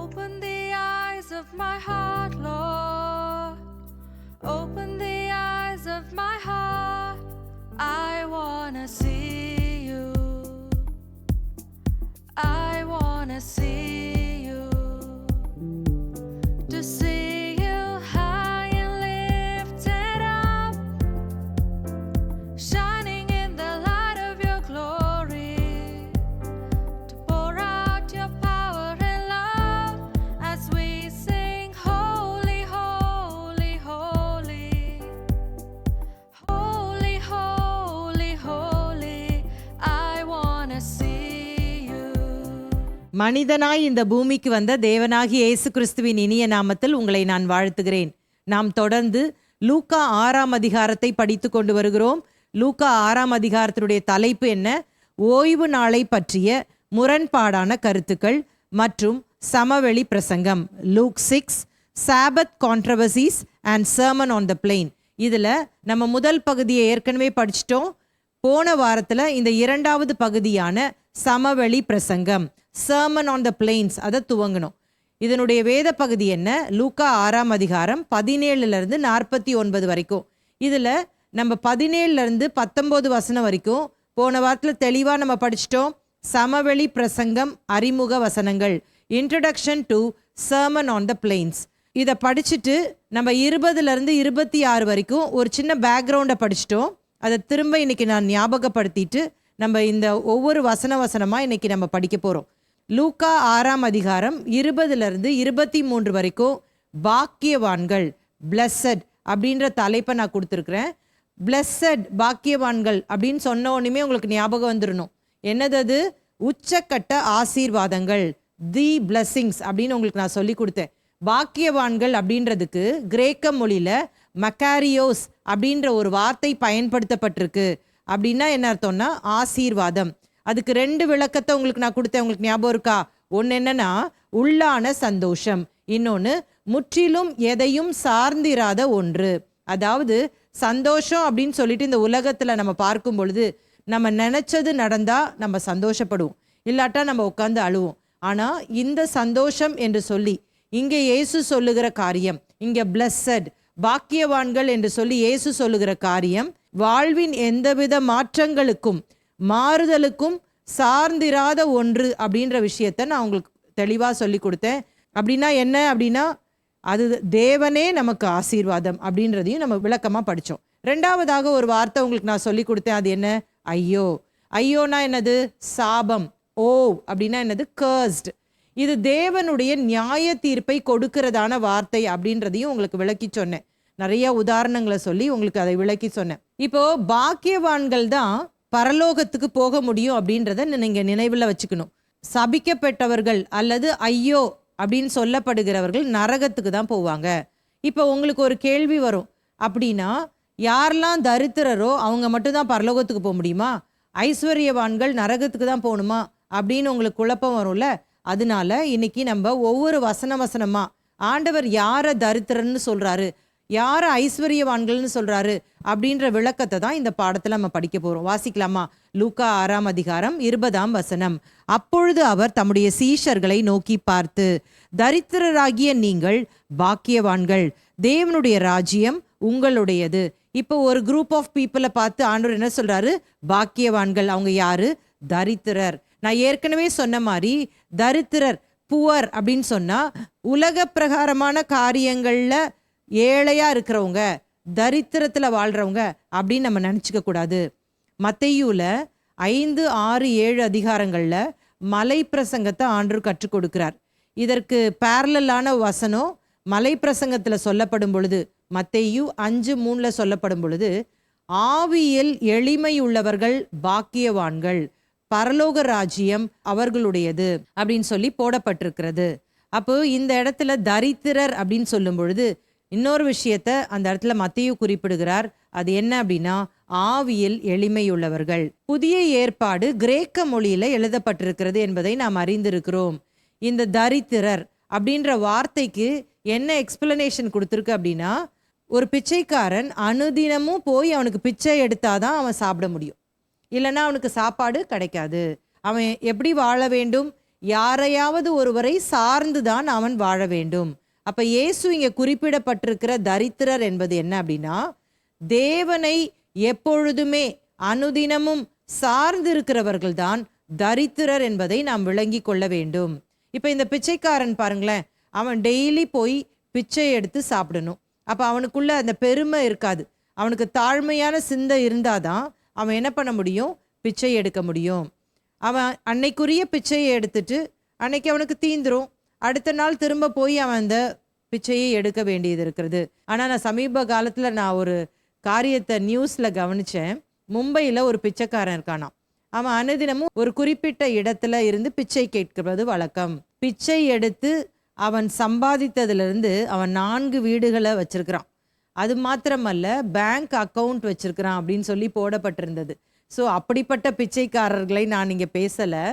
Open the eyes of my heart, Lord. Open the eyes of my heart. I wanna see you. I wanna see you. To see you high and lifted up, shining in the light of your glory. To pour out your power and love as we sing, holy, holy, holy. Holy, holy, holy. I wanna see you. மனிதனாய் இந்த பூமிக்கு வந்த தேவனாகிய இயேசு கிறிஸ்துவின் இனிய நாமத்தில் உங்களை நான் வாழ்த்துகிறேன். நாம் தொடர்ந்து லூக்கா 6ஆம் அதிகாரத்தை படித்து கொண்டு வருகிறோம். லூக்கா 6ஆம் அதிகாரத்தினுடைய தலைப்பு என்ன? ஓய்வு நாளை பற்றிய முரண்பாடான கருத்துக்கள் மற்றும் சமவெளி பிரசங்கம். Luke 6 sabbath controversies and sermon on the plain. இதில் நம்ம முதல் பகுதியை ஏற்கனவே படிச்சிட்டோம். போன வாரத்தில் இந்த 2வது பகுதியான சமவெளி பிரசங்கம், சர்மன் ஆன் த பிளெயின்ஸ், அதை துவங்கணும். இதனுடைய வேத பகுதி என்ன? லூக்கா 6ஆம் அதிகாரம் 17 49 வரைக்கும். இதில் நம்ம 17 19 வசனம் வரைக்கும் போன வாரத்தில் தெளிவாக நம்ம படிச்சிட்டோம். சமவெளி பிரசங்கம் அறிமுக வசனங்கள், introduction to sermon on the planes. இதை படிச்சுட்டு நம்ம 20 26 வரைக்கும் ஒரு சின்ன பேக்ரவுண்டை படிச்சிட்டோம். அதை திரும்ப இன்னைக்கு நான் ஞாபகப்படுத்திட்டு நம்ம இந்த ஒவ்வொரு வசனமாக இன்னைக்கு நம்ம படிக்க போகிறோம். லூக்கா 6ஆம் அதிகாரம் 20 23 வரைக்கும் பாக்கியவான்கள், பிளஸட் அப்படின்ற தலைப்பை நான் கொடுத்துருக்குறேன். பிளஸட், பாக்கியவான்கள் அப்படின்னு சொன்ன உடனே உங்களுக்கு ஞாபகம் வந்துடணும். என்னது அது? உச்சக்கட்ட ஆசீர்வாதங்கள், தி பிளெஸிங்ஸ் அப்படின்னு உங்களுக்கு நான் சொல்லி கொடுத்தேன். பாக்கியவான்கள் அப்படின்றதுக்கு கிரேக்க மொழியில் மக்காரியோஸ் அப்படின்ற ஒரு வார்த்தை பயன்படுத்தப்பட்டிருக்கு. அப்படின்னா என்ன அர்த்தம்னா ஆசீர்வாதம். அதுக்கு 2 விளக்கத்தை உங்களுக்கு நான் கொடுத்தேன். உங்களுக்கு ஞாபகம் இருக்கா? ஒன்று என்னன்னா உள்ளான சந்தோஷம், இன்னொன்று முற்றிலும் எதையும் சார்ந்திராத ஒன்று. அதாவது சந்தோஷம் அப்படின்னு சொல்லிட்டு இந்த உலகத்தில் நம்ம பார்க்கும் பொழுது நம்ம நினச்சது நடந்தால் நம்ம சந்தோஷப்படுவோம், இல்லாட்டா நம்ம உட்காந்து அழுவோம். ஆனால் இந்த சந்தோஷம் என்று சொல்லி இங்கே இயேசு சொல்லுகிற காரியம், இங்கே பிளஸட், பாக்கியவான்கள் என்று சொல்லி இயேசு சொல்லுகிற காரியம் வாழ்வின் எந்தவித மாற்றங்களுக்கும் மாறுதலுக்கும் சார்ந்திராத ஒன்று அப்படின்ற விஷயத்த நான் உங்களுக்கு தெளிவாக சொல்லி கொடுத்தேன். அப்படின்னா என்ன? அப்படின்னா அது தேவனே நமக்கு ஆசீர்வாதம் அப்படின்றதையும் நம்ம விளக்கமாக படித்தோம். 2வதாக ஒரு வார்த்தை உங்களுக்கு நான் சொல்லி கொடுத்தேன். அது என்ன? ஐயோ. ஐயோனா என்னது? சாபம். ஓ அப்படின்னா என்னது? கர்ஸ்ட். இது தேவனுடைய நியாய தீர்ப்பை கொடுக்கிறதான வார்த்தை அப்படின்றதையும் உங்களுக்கு விளக்கி சொன்னேன். நிறைய உதாரணங்களை சொல்லி உங்களுக்கு அதை விளக்கி சொன்னேன். இப்போ பாக்கியவான்கள் தான் பரலோகத்துக்கு போக முடியும் அப்படின்றத நீங்க நினைவில் வச்சுக்கணும். சபிக்கப்பட்டவர்கள் அல்லது ஐயோ அப்படின்னு சொல்லப்படுகிறவர்கள் நரகத்துக்கு தான் போவாங்க. இப்போ உங்களுக்கு ஒரு கேள்வி வரும், அப்படின்னா யாரெல்லாம் தரித்திரரோ அவங்க மட்டும்தான் பரலோகத்துக்கு போக முடியுமா? ஐஸ்வர்யவான்கள் நரகத்துக்கு தான் போகணுமா அப்படின்னு உங்களுக்கு குழப்பம் வரும்ல. அதனால இன்னைக்கு நம்ம ஒவ்வொரு வசனமா ஆண்டவர் யாரை தரித்திரன்னு சொல்றாரு, யாரை ஐஸ்வர்யவான்கள்னு சொல்றாரு அப்படின்ற விளக்கத்தை தான் இந்த பாடத்தில் நம்ம படிக்க போறோம். வாசிக்கலாமா? லூக்கா 6ஆம் அதிகாரம் 20ஆம் வசனம். அப்பொழுது அவர் தம்முடைய சீஷர்களை நோக்கி பார்த்து, தரித்திரராகிய நீங்கள் பாக்கியவான்கள், தேவனுடைய ராஜ்யம் உங்களுடையது. இப்போ ஒரு குரூப் ஆஃப் பீப்புளை பார்த்து ஆண்டவர் என்ன சொல்றாரு? பாக்கியவான்கள். அவங்க யாரு? தரித்திரர். நான் ஏற்கனவே சொன்ன மாதிரி தரித்திரர், புவர் அப்படின்னு சொன்னா உலக பிரகாரமான காரியங்கள்ல ஏழையா இருக்கிறவங்க, தரித்திரத்துல வாழ்றவங்க அப்படின்னு நம்ம நினைச்சுக்க கூடாது. மத்தேயுல 5, 6, 7 அதிகாரங்கள்ல மலை பிரசங்கத்தை ஆண்டவர் கற்றுக் கொடுக்கிறார். இதற்கு பேரலான வசனம் மலை பிரசங்கத்துல சொல்லப்படும் பொழுது, மத்தேயு 5:3 சொல்லப்படும் பொழுது, ஆவியில் எளிமை உள்ளவர்கள் பாக்கியவான்கள், பரலோக ராஜ்யம் அவர்களுடையது அப்படின்னு சொல்லி போடப்பட்டிருக்கிறது. அப்போ இந்த இடத்துல தரித்திரர் அப்படின்னு சொல்லும் பொழுது இன்னொரு விஷயத்த அந்த இடத்துல மத்தேயு குறிப்பிடுகிறார். அது என்ன அப்படின்னா ஆவியில் எளிமையுள்ளவர்கள். புதிய ஏற்பாடு கிரேக்க மொழியில எழுதப்பட்டிருக்கிறது என்பதை நாம் அறிந்திருக்கிறோம். இந்த தரித்திரர் அப்படின்ற வார்த்தைக்கு என்ன எக்ஸ்பிளனேஷன் கொடுத்துருக்கு அப்படின்னா, ஒரு பிச்சைக்காரன் அனுதினமும் போய் அவனுக்கு பிச்சை எடுத்தாதான் அவன் சாப்பிட முடியும், இல்லைன்னா அவனுக்கு சாப்பாடு கிடைக்காது. அவன் எப்படி வாழ வேண்டும், யாரையாவது ஒருவரை சார்ந்துதான் அவன் வாழ வேண்டும். அப்ப இயேசு இங்க குறிப்பிடப்பட்டிருக்கிற தரித்திரர் என்பது என்ன அப்படின்னா, தேவனை எப்பொழுதுமே அனுதினமும் சார்ந்து இருக்கிறவர்கள் தான் தரித்திரர் என்பதை நாம் விளங்கி கொள்ள வேண்டும். இப்ப இந்த பிச்சைக்காரன் பாருங்களேன், அவன் டெய்லி போய் பிச்சை எடுத்து சாப்பிடணும். அப்ப அவனுக்குள்ள அந்த பெருமை இருக்காது. அவனுக்கு தாழ்மையான சிந்தை இருந்தாதான் அவன் என்ன பண்ண முடியும், பிச்சை எடுக்க முடியும். அவன் அன்னைக்குரிய பிச்சையை எடுத்துட்டு அன்னைக்கு அவனுக்கு தீந்துரும். அடுத்த நாள் திரும்ப போய் அவன் அந்த பிச்சையை எடுக்க வேண்டியது இருக்கிறது. ஆனால் நான் சமீப காலத்தில் நான் ஒரு காரியத்தை நியூஸில் கவனித்தேன். மும்பையில் ஒரு பிச்சைக்காரன் இருக்கானாம். அவன் அனுதினமும் ஒரு குறிப்பிட்ட இடத்துல இருந்து பிச்சை கேட்கிறது வழக்கம். பிச்சை எடுத்து அவன் சம்பாதித்ததுலேருந்து அவன் 4 வீடுகளை வச்சிருக்கிறான். அது மாத்திரமல்ல, பேங்க் அக்கவுண்ட் வச்சிருக்கிறான் அப்படின்னு சொல்லி போடப்பட்டிருந்தது. ஸோ அப்படிப்பட்ட பிச்சைக்காரர்களை நான் இங்கே பேசலை.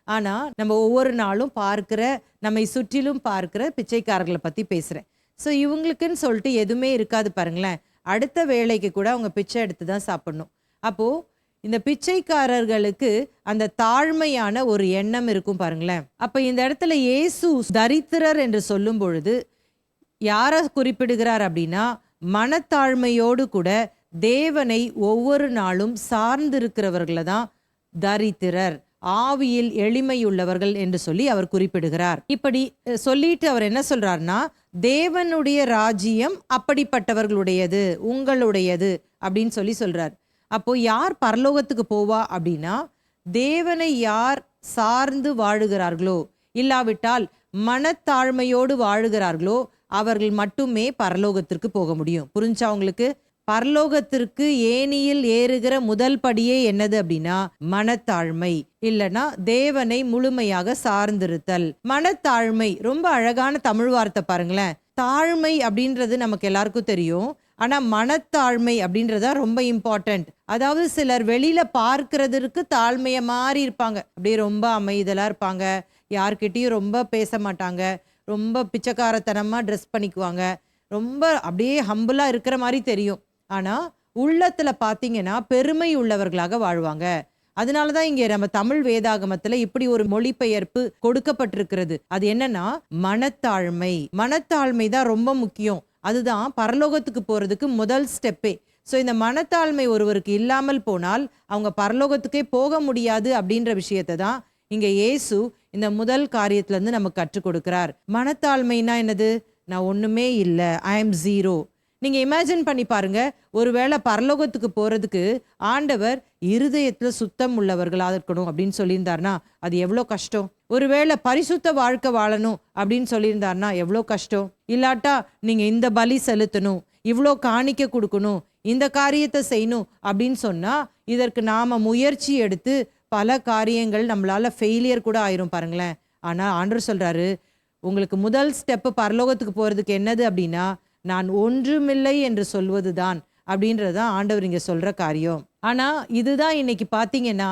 ஆனால் நம்ம ஒவ்வொரு நாளும் பார்க்குற, நம்மை சுற்றிலும் பார்க்குற பிச்சைக்காரர்களை பற்றி பேசுகிறேன். ஸோ இவங்களுக்குன்னு சொல்லிட்டு எதுவுமே இருக்காது பாருங்களேன். அடுத்த வேலைக்கு கூட அவங்க பிச்சை எடுத்து தான் சாப்பிடணும். அப்போது இந்த பிச்சைக்காரர்களுக்கு அந்த தாழ்மையான ஒரு எண்ணம் இருக்கும் பாருங்களேன். அப்போ இந்த இடத்துல இயேசு தரித்திரர் என்று சொல்லும் பொழுது யாரை குறிப்பிடுகிறார் அப்படின்னா, மனத்தாழ்மையோடு கூட தேவனை ஒவ்வொரு நாளும் சார்ந்திருக்கிறவர்களை தான் தரித்திரர், ஆவியில் எளிமையுள்ளவர்கள் என்று சொல்லி அவர் குறிப்பிடுகிறார். இப்படி சொல்லிட்டு அவர் என்ன சொல்றாருன்னா, தேவனுடைய ராஜ்யம் அப்படிப்பட்டவர்களுடையது, உங்களுடையது அப்படின்னு சொல்லி சொல்றார். அப்போ யார் பரலோகத்துக்கு போவா அப்படின்னா, தேவனை யார் சார்ந்து வாழுகிறார்களோ, இல்லாவிட்டால் மனத்தாழ்மையோடு வாழுகிறார்களோ அவர்கள் மட்டுமே பரலோகத்திற்கு போக முடியும். புரிஞ்சா உங்களுக்கு? பரலோகத்திற்கு ஏணியில் ஏறுகிற முதல் படியே என்னது அப்படின்னா மனத்தாழ்மை, இல்லைன்னா தேவனை முழுமையாக சார்ந்திருத்தல். மனத்தாழ்மை ரொம்ப அழகான தமிழ் வார்த்தை பாருங்களேன். தாழ்மை அப்படின்றது நமக்கு எல்லாருக்கும் தெரியும். ஆனா மனத்தாழ்மை அப்படின்றதா ரொம்ப இம்பார்ட்டன்ட். அதாவது சிலர் வெளியில பார்க்கறதுக்கு தாழ்மைய மாதிரி இருப்பாங்க, அப்படியே ரொம்ப அமைதலா இருப்பாங்க, யார்கிட்டயும் ரொம்ப பேச மாட்டாங்க, ரொம்ப பிச்சைக்காரத்தனமா ட்ரெஸ் பண்ணிக்குவாங்க, ரொம்ப அப்படியே ஹம்பிளா இருக்கிற மாதிரி தெரியும். ஆனா உள்ளத்துல பாத்தீங்கன்னா பெருமை உள்ளவர்களாக வாழ்வாங்க. அதனாலதான் இங்க நம்ம தமிழ் வேதாகமத்துல இப்படி ஒரு மொழிபெயர்ப்பு கொடுக்கப்பட்டிருக்கிறது. அது என்னன்னா மனத்தாழ்மை. மனத்தாழ்மை தான் ரொம்ப முக்கியம். அதுதான் பரலோகத்துக்கு போறதுக்கு முதல் ஸ்டெப்பே. ஸோ இந்த மனத்தாழ்மை ஒருவருக்கு இல்லாமல் போனால் அவங்க பரலோகத்துக்கே போக முடியாது அப்படின்ற விஷயத்தை தான் இங்க இயேசு இந்த முதல் காரியத்துல இருந்து நமக்கு கற்றுக் கொடுக்கிறார். மனத்தாழ்மைனா என்னது? நான் ஒண்ணுமே இல்லை, ஐ எம் ஜீரோ. நீங்க இமேஜின் பண்ணி பாருங்க, ஒருவேளை பரலோகத்துக்கு போறதுக்கு ஆண்டவர் இருதயத்துல சுத்தம் உள்ளவர்களாக இருக்கணும் அப்படின்னு சொல்லியிருந்தாருன்னா அது எவ்வளோ கஷ்டம். ஒருவேளை பரிசுத்த வாழ்க்கை வாழணும் அப்படின்னு சொல்லியிருந்தாருன்னா எவ்வளோ கஷ்டம். இல்லாட்டா நீங்க இந்த பலி செலுத்தணும், இவ்வளோ காணிக்க கொடுக்கணும், இந்த காரியத்தை செய்யணும் அப்படின்னு சொன்னா இதற்கு நாம முயற்சி எடுத்து பல காரியங்கள் நம்மளால ஃபெயிலியர் கூட ஆயிரும் பாருங்களேன். ஆனா ஆண்டவர் சொல்றாரு, உங்களுக்கு முதல் ஸ்டெப்பு பரலோகத்துக்கு போறதுக்கு என்னது அப்படின்னா நான் ஒன்றுமில்லை என்று சொல்வதுதான் அப்படின்றதான் ஆண்டவர் இங்க சொல்ற காரியம். ஆனா இதுதான் இன்னைக்கு பாத்தீங்கன்னா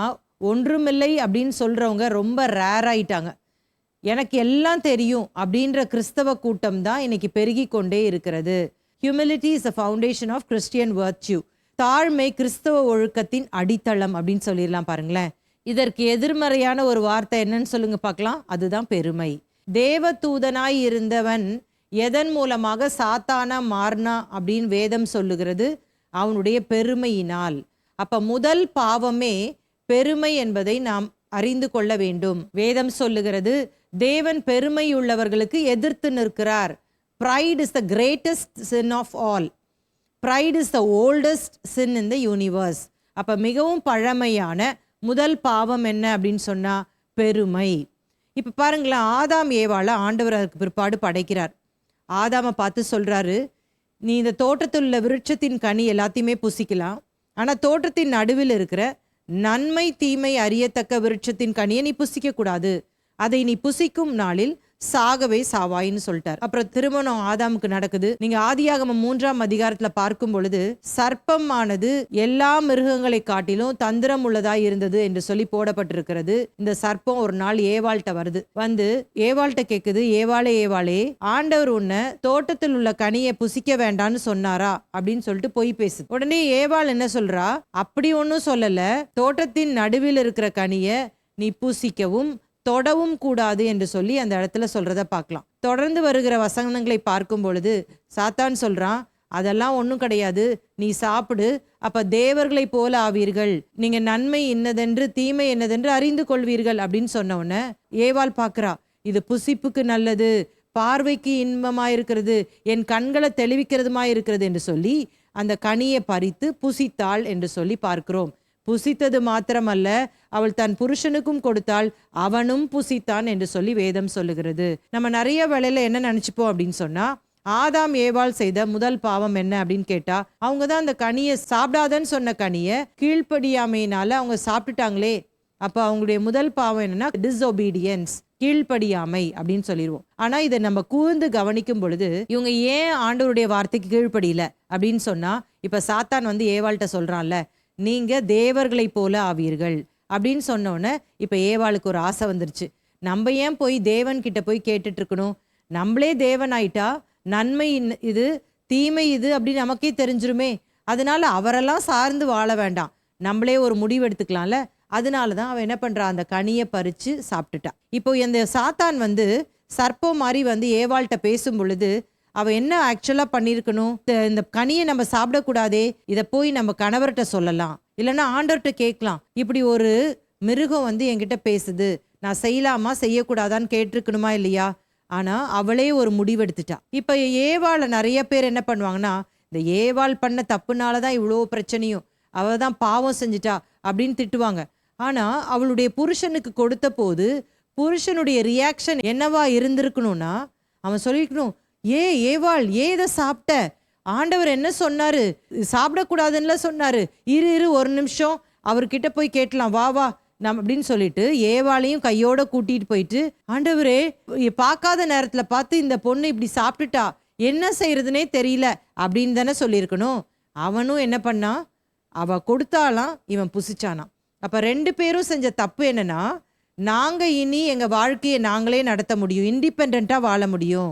ஒன்றுமில்லை அப்படின்னு சொல்றவங்க ரொம்ப ரேர் ஆயிட்டாங்க. எனக்கு எல்லாம் தெரியும் அப்படின்ற கிறிஸ்தவ கூட்டம் தான் இன்னைக்கு பெருகி கொண்டே இருக்கிறது. Humility is a foundation of Christian virtue. தாழ்மை கிறிஸ்தவ ஒழுக்கத்தின் அடித்தளம் அப்படின்னு சொல்லிடலாம் பாருங்களேன். இதற்கு எதிர்மறையான ஒரு வார்த்தை என்னன்னு சொல்லுங்க பார்க்கலாம். அதுதான் பெருமை. தேவதூதனாய் இருந்தவன் எதன் மூலமாக சாத்தானா மாறினா அப்படின்னு வேதம் சொல்லுகிறது? அவனுடைய பெருமையினால். அப்ப முதல் பாவமே பெருமை என்பதை நாம் அறிந்து கொள்ள வேண்டும். வேதம் சொல்லுகிறது தேவன் பெருமை உள்ளவர்களுக்கு எதிர்த்து நிற்கிறார். Pride is the greatest sin of all. Pride is the oldest sin in the universe. அப்ப மிகவும் பழமையான முதல் பாவம் என்ன அப்படின்னு சொன்னா பெருமை. இப்ப பாருங்களேன், ஆதாம் ஏவாள ஆண்டவர் அதற்கு பிற்பாடு படைக்கிறார். ஆதாமை பார்த்து சொல்றாரு, நீ இந்த தோட்டத்தில் உள்ள விருட்சத்தின் கனி எல்லாத்தையுமே புசிக்கலாம், ஆனா தோட்டத்தின் நடுவில் இருக்கிற நன்மை தீமை அறியத்தக்க விருட்சத்தின் கனியை நீ புசிக்க கூடாது, அதை நீ புசிக்கும் நாளில் சாகவே சாவாயின்னு சொல்லிட்டார். அப்புறம் திருமணம் ஆதாமுக்கு நடக்குது. நீங்க ஆதியாகமம் 3ஆம் அதிகாரத்துல பார்க்கும் பொழுது சர்ப்பமானது எல்லா மிருகங்களை காட்டிலும் தந்திரம் உள்ளதாய் இருந்தது என்று சொல்லி போடப்பட்டிருக்கிறது. இந்த சர்ப்பம் ஒரு நாள் ஏவாள்கிட்ட வருது. வந்து ஏவாள்கிட்ட கேக்குது, ஏவாளே ஏவாளே, ஆண்டவர் உன்னை தோட்டத்தில் உள்ள கனியை புசிக்க வேண்டான்னு சொன்னாரா அப்படின்னு சொல்லிட்டு பொய் பேசுது. உடனே ஏவாள் என்ன சொல்றா, அப்படி ஒன்னும் சொல்லல, தோட்டத்தின் நடுவில் இருக்கிற கனியை நீ புசிக்கவும் தொடவும் கூடாது என்று சொல்லி அந்த இடத்துல சொல்றத பார்க்கலாம். தொடர்ந்து வருகிற வசனங்களை பார்க்கும் பொழுது சாத்தான் சொல்றான், அதெல்லாம் ஒன்றும் கிடையாது, நீ சாப்பிடு, அப்ப தேவர்களை போல ஆவீர்கள், நீங்க நன்மை என்னதென்று தீமை என்னதென்று அறிந்து கொள்வீர்கள் அப்படின்னு சொன்ன உடனே ஏவாள் பார்க்கறா, இது புசிப்புக்கு நல்லது, பார்வைக்கு இன்பமாயிருக்கிறது, என் கண்களை தெளிவிக்கிறதுமாயிருக்கிறது என்று சொல்லி அந்த கனியை பறித்து புசித்தாள் என்று சொல்லி பார்க்கிறோம். புசித்தது மாத்திரமல்ல, அவள் தன் புருஷனுக்கும் கொடுத்தாள், அவனும் புசித்தான் என்று சொல்லி வேதம் சொல்லுகிறது. நம்ம நிறைய வேளையில என்ன நினைச்சுப்போம் அப்படின்னு சொன்னா, ஆதாம் ஏவாள் செய்த முதல் பாவம் என்ன அப்படின்னு கேட்டா, அவங்க தான் அந்த கனியை சாப்பிடாதன்னு சொன்ன கனியை கீழ்ப்படியாமையினால அவங்க சாப்பிட்டுட்டாங்களே, அப்ப அவங்களுடைய முதல் பாவம் என்னன்னா டிஸ்ஒபீடியன்ஸ், கீழ்ப்படியாமை அப்படின்னு சொல்லிடுவோம். ஆனா இதை நம்ம கூர்ந்து கவனிக்கும் பொழுது இவங்க ஏன் ஆண்டவருடைய வார்த்தைக்கு கீழ்ப்படியில அப்படின்னு சொன்னா, இப்ப சாத்தான் வந்து ஏவாள்கிட்ட சொல்றான்ல, நீங்க தேவர்களை போல ஆவீர்கள் அப்படின்னு சொன்னோன்னே இப்ப ஏவாளுக்கு ஒரு ஆசை வந்துருச்சு. நம்ம ஏன் போய் தேவன் கிட்ட போய் கேட்டுட்டு இருக்கணும், நம்மளே தேவன் ஆயிட்டா நன்மை இது தீமை இது அப்படின்னு நமக்கே தெரிஞ்சிருமே, அதனால அவரெல்லாம் சார்ந்து வாழ வேண்டாம், நம்மளே ஒரு முடிவு எடுத்துக்கலாம்ல. அதனாலதான் அவன் என்ன பண்றா, அந்த கனியை பறிச்சு சாப்பிட்டுட்டா. இப்போ இந்த சாத்தான் வந்து சர்ப்பம் மாதிரி வந்து ஏவாள்கிட்ட பேசும் பொழுது அவ என்ன ஆக்சுவலா பண்ணிருக்கணும், இந்த கனியை நம்ம சாப்பிடக்கூடாதே, இதை போய் நம்ம கணவர்கிட்ட சொல்லலாம், இல்லைன்னா ஆண்டவர்கிட்ட கேட்கலாம், இப்படி ஒரு மிருகம் வந்து என்கிட்ட பேசுது, நான் செய்யலாமா செய்யக்கூடாதான்னு கேட்டிருக்கணுமா இல்லையா. ஆனா அவளே ஒரு முடிவெடுத்துட்டா. இப்ப ஏவாளை நிறைய பேர் என்ன பண்ணுவாங்கன்னா, இந்த ஏவாள் பண்ண தப்புனாலதான் இவ்வளோ பிரச்சனையும், அவ தான் பாவம் செஞ்சுட்டா அப்படின்னு திட்டுவாங்க. ஆனா அவளுடைய புருஷனுக்கு கொடுத்த போது புருஷனுடைய ரியாக்ஷன் என்னவா இருந்திருக்கணும்னா, அவன் சொல்லிக்கணும், ஏவாள் இதை சாப்பிட்ட, ஆண்டவர் என்ன சொன்னாரு, சாப்பிடக்கூடாதுன்னு சொன்னாரு, இரு ஒரு நிமிஷம் அவர்கிட்ட போய் கேட்கலாம், வா வா நம்ம அப்படின்னு சொல்லிட்டு ஏவாளையும் கையோட கூட்டிட்டு போயிட்டு, ஆண்டவரே பார்க்காத நேரத்துல பார்த்து இந்த பொண்ணு இப்படி சாப்பிட்டுட்டா, என்ன செய்யறதுனே தெரியல அப்படின்னு தானே சொல்லியிருக்கணும். அவனும் என்ன பண்ணா, அவ கொடுத்தாலாம், இவன் புசிச்சானாம். அப்ப 2 பேரும் செஞ்ச தப்பு என்னன்னா, நாங்க இனி எங்க வாழ்க்கையை நாங்களே நடத்த முடியும், இண்டிபெண்டா வாழ முடியும்,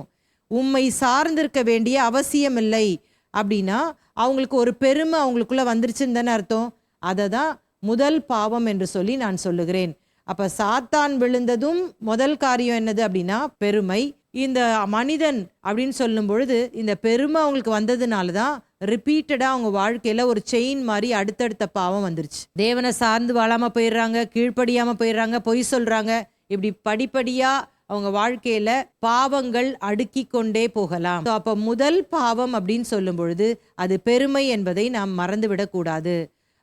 உம்மை சார்ந்திருக்க வேண்டிய அவசியம் இல்லை அப்படின்னா அவங்களுக்கு ஒரு பெருமை அவங்களுக்குள்ள வந்துருச்சுன்னு தானே அர்த்தம். அதை தான் முதல் பாவம் என்று சொல்லி நான் சொல்லுகிறேன். அப்ப சாத்தான் விழுந்ததும் முதல் காரியம் என்னது அப்படின்னா பெருமை. இந்த மனிதன் அப்படின்னு சொல்லும் பொழுது இந்த பெருமை அவங்களுக்கு வந்ததுனால தான் ரிப்பீட்டடா அவங்க வாழ்க்கையில ஒரு செயின் மாதிரி அடுத்தடுத்த பாவம் வந்துருச்சு. தேவனை சார்ந்து வாழாம போயிடுறாங்க, கீழ்ப்படியாம போயிடுறாங்க, பொய் சொல்றாங்க, இப்படி படிப்படியா அவங்க வாழ்க்கையில பாவங்கள் அடுக்கி கொண்டே போகலாம். அப்ப முதல் பாவம் அப்படின்னு சொல்லும் பொழுது அது பெருமை என்பதை நாம் மறந்துவிடக் கூடாது.